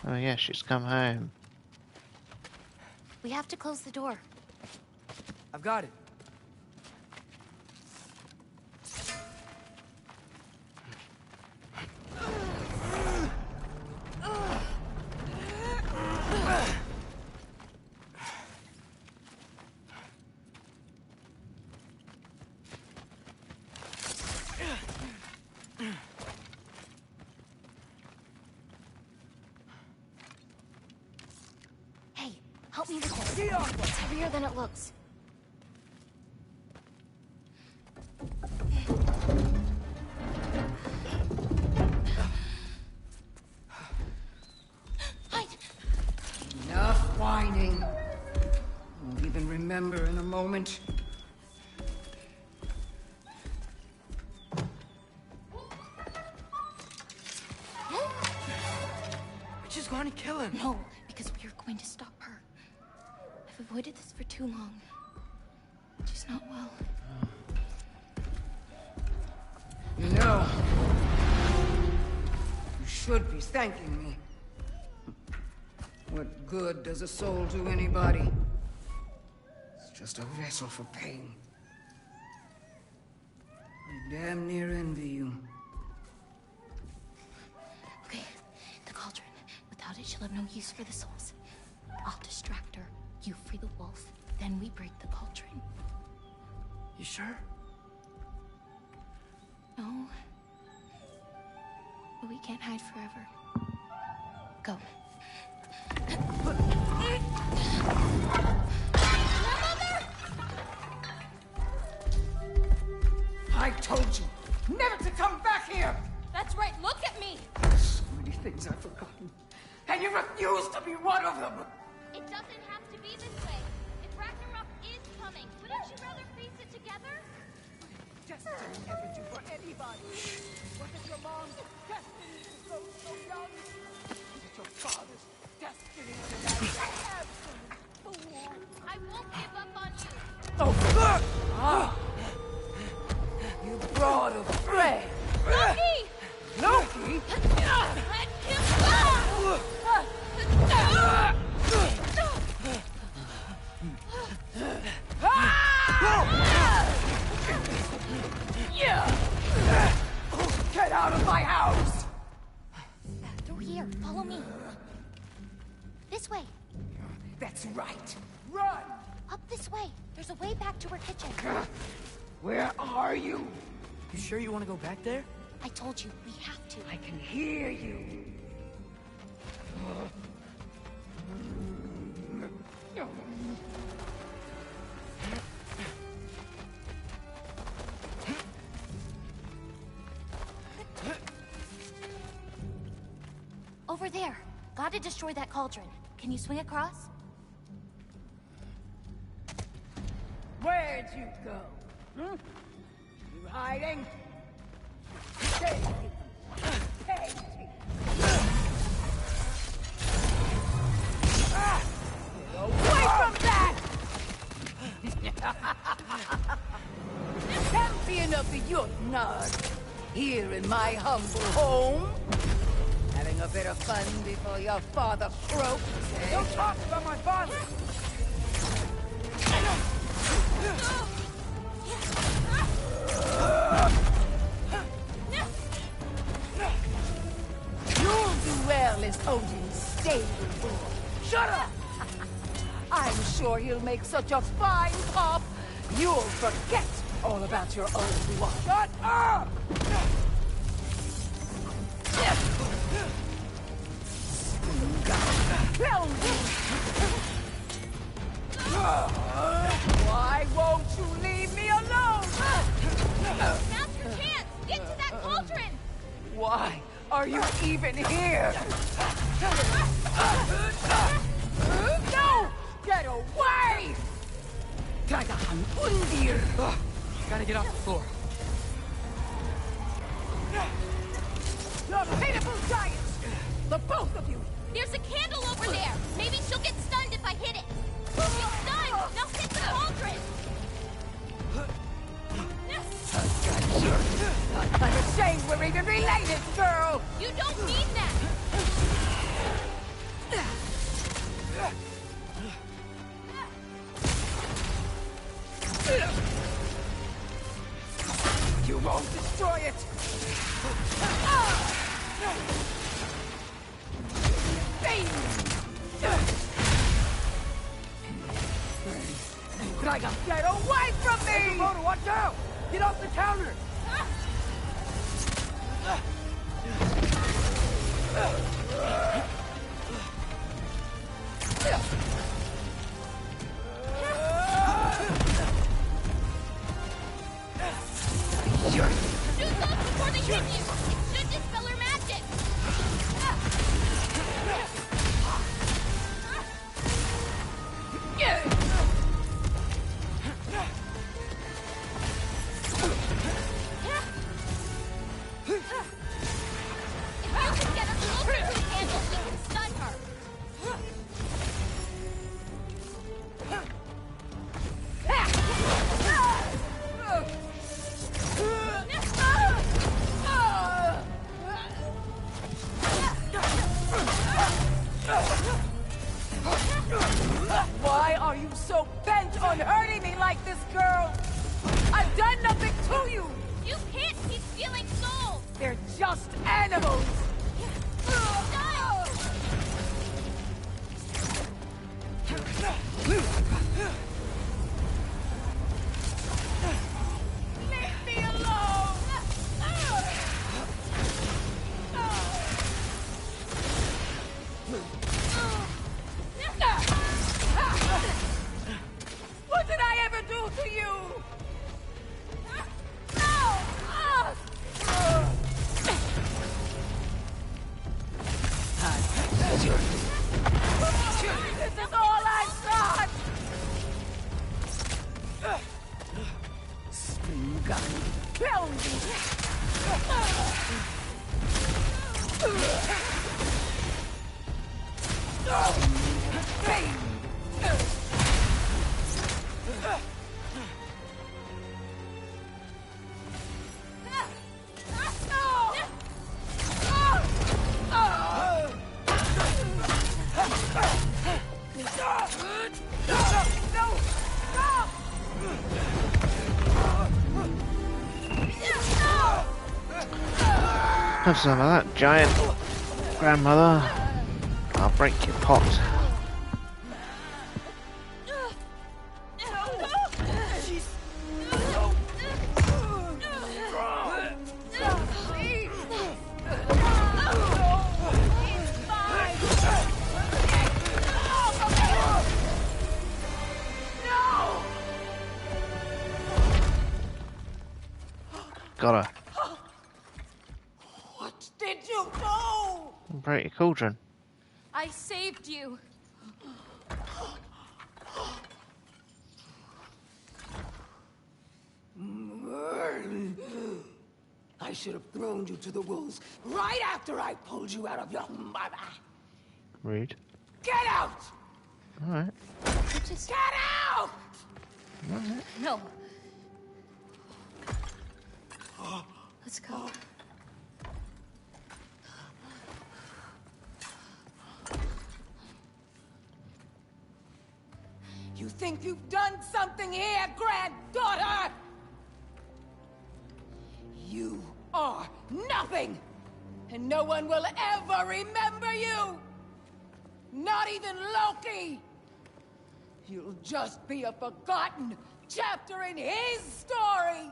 Oh yeah, she's come home. We have to close the door. I've got it. Hey, help me with this. It's heavier than it looks. Enough whining. Won't even remember in a moment. We're just going to kill him. No, because we are going to stop her. I've avoided this for too long. She's not well. You know, you should be thanking me. What good does a soul do anybody? It's just a vessel for pain. I damn near envy you. Okay, the cauldron. Without it, she'll have no use for the souls. I'll distract her. You free the wolf. Then we break the cauldron. You sure? No. But we can't hide forever. Go. I told you never to come back here! That's right, look at me! So many things I've forgotten. And you refuse to be one of them! It doesn't have to be this way. If Ragnarok is coming, wouldn't you rather face it together? Destiny ever do for anybody? Was it your mom's destiny to grow so young? Was it your father's destiny to die absolute fool? I won't give up on you. Oh, fuck! Ah! You brought a friend! Loki! Loki? Let him go! Get out of my house! Through here, follow me. This way. That's right. Run! Up this way. There's a way back to her kitchen. Where are you? You sure you want to go back there? I told you, we have to. I can hear you. Over there. Gotta destroy that cauldron. Can you swing across? Where'd you go? Hmm? You hiding? Stay. Stay. Get away from that! Champion of the Jotunheim, here in my humble home, having a bit of fun before your father croaks, eh? Don't talk about my father! You'll do well as Odin's stable boy. Shut up! I'm sure he'll make such a fine pop, you'll forget all about your old one. Shut up! Why won't you leave me alone? Now's your chance! Get to that cauldron! Why are you even here? No! Get away! Dragahan Undir! Gotta get off the floor. You pitiful giants! The both of you! There's a candle over there! Maybe she'll get stunned if I hit it! She's stunned! Now hit the cauldron! I'm ashamed we're even related, girl! You don't mean that! You won't destroy it! Dragon, get away from me! Motor, watch out! Get off the counter! Do those before they hit you! It should dispel her magic! If you can get us closer to the candle, we can stun her! Why are you so bent on hurting me like this, girl? I've done nothing to you! You can't keep stealing souls! They're just animals! Leave me alone! What did I ever do to you? This is all I've got! Spring gun, kill me! Have some of that, giant grandmother. I'll break your pot. Got her. What did you do? Break your cauldron. I saved you. I should have thrown you to the wolves right after I pulled you out of your mother. Rude. Get out! Alright. Just get out! Alright. No. Let's go. think you've done something here, granddaughter? You are nothing! And no one will ever remember you! Not even Loki! You'll just be a forgotten chapter in his story!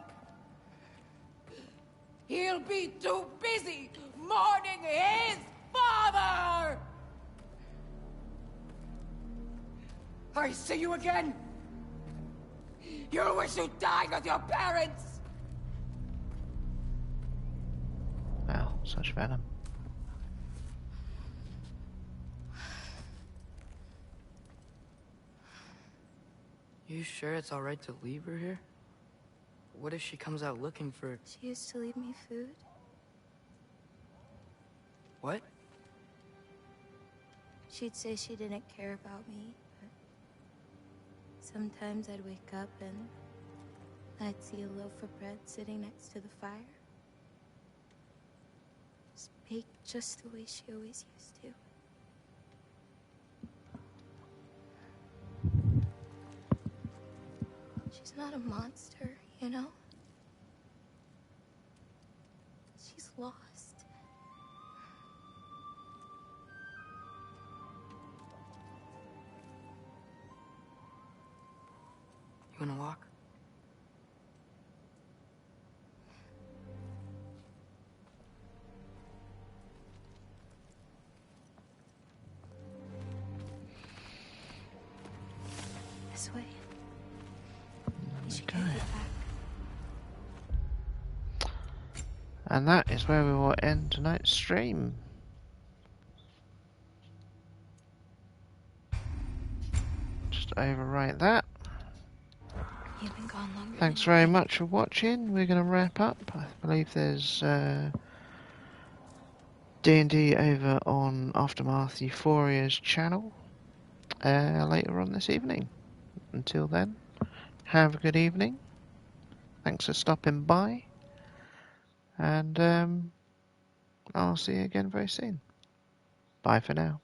He'll be too busy mourning his father! I see you again! You'll wish you died with your parents! Wow, such venom. You sure it's alright to leave her here? What if she comes out looking for... She used to leave me food. What? She'd say she didn't care about me, but sometimes I'd wake up and I'd see a loaf of bread sitting next to the fire. Just baked just the way she always used to. She's not a monster, you know? She's lost. You wanna walk? This way. Okay. And that is where we will end tonight's stream. Just overwrite that. You've been gone longer. Thanks very much for watching. We're going to wrap up. I believe there's D&D over on Aftermath Euphoria's channel later on this evening. Until then, have a good evening. Thanks for stopping by. And I'll see you again very soon. Bye for now.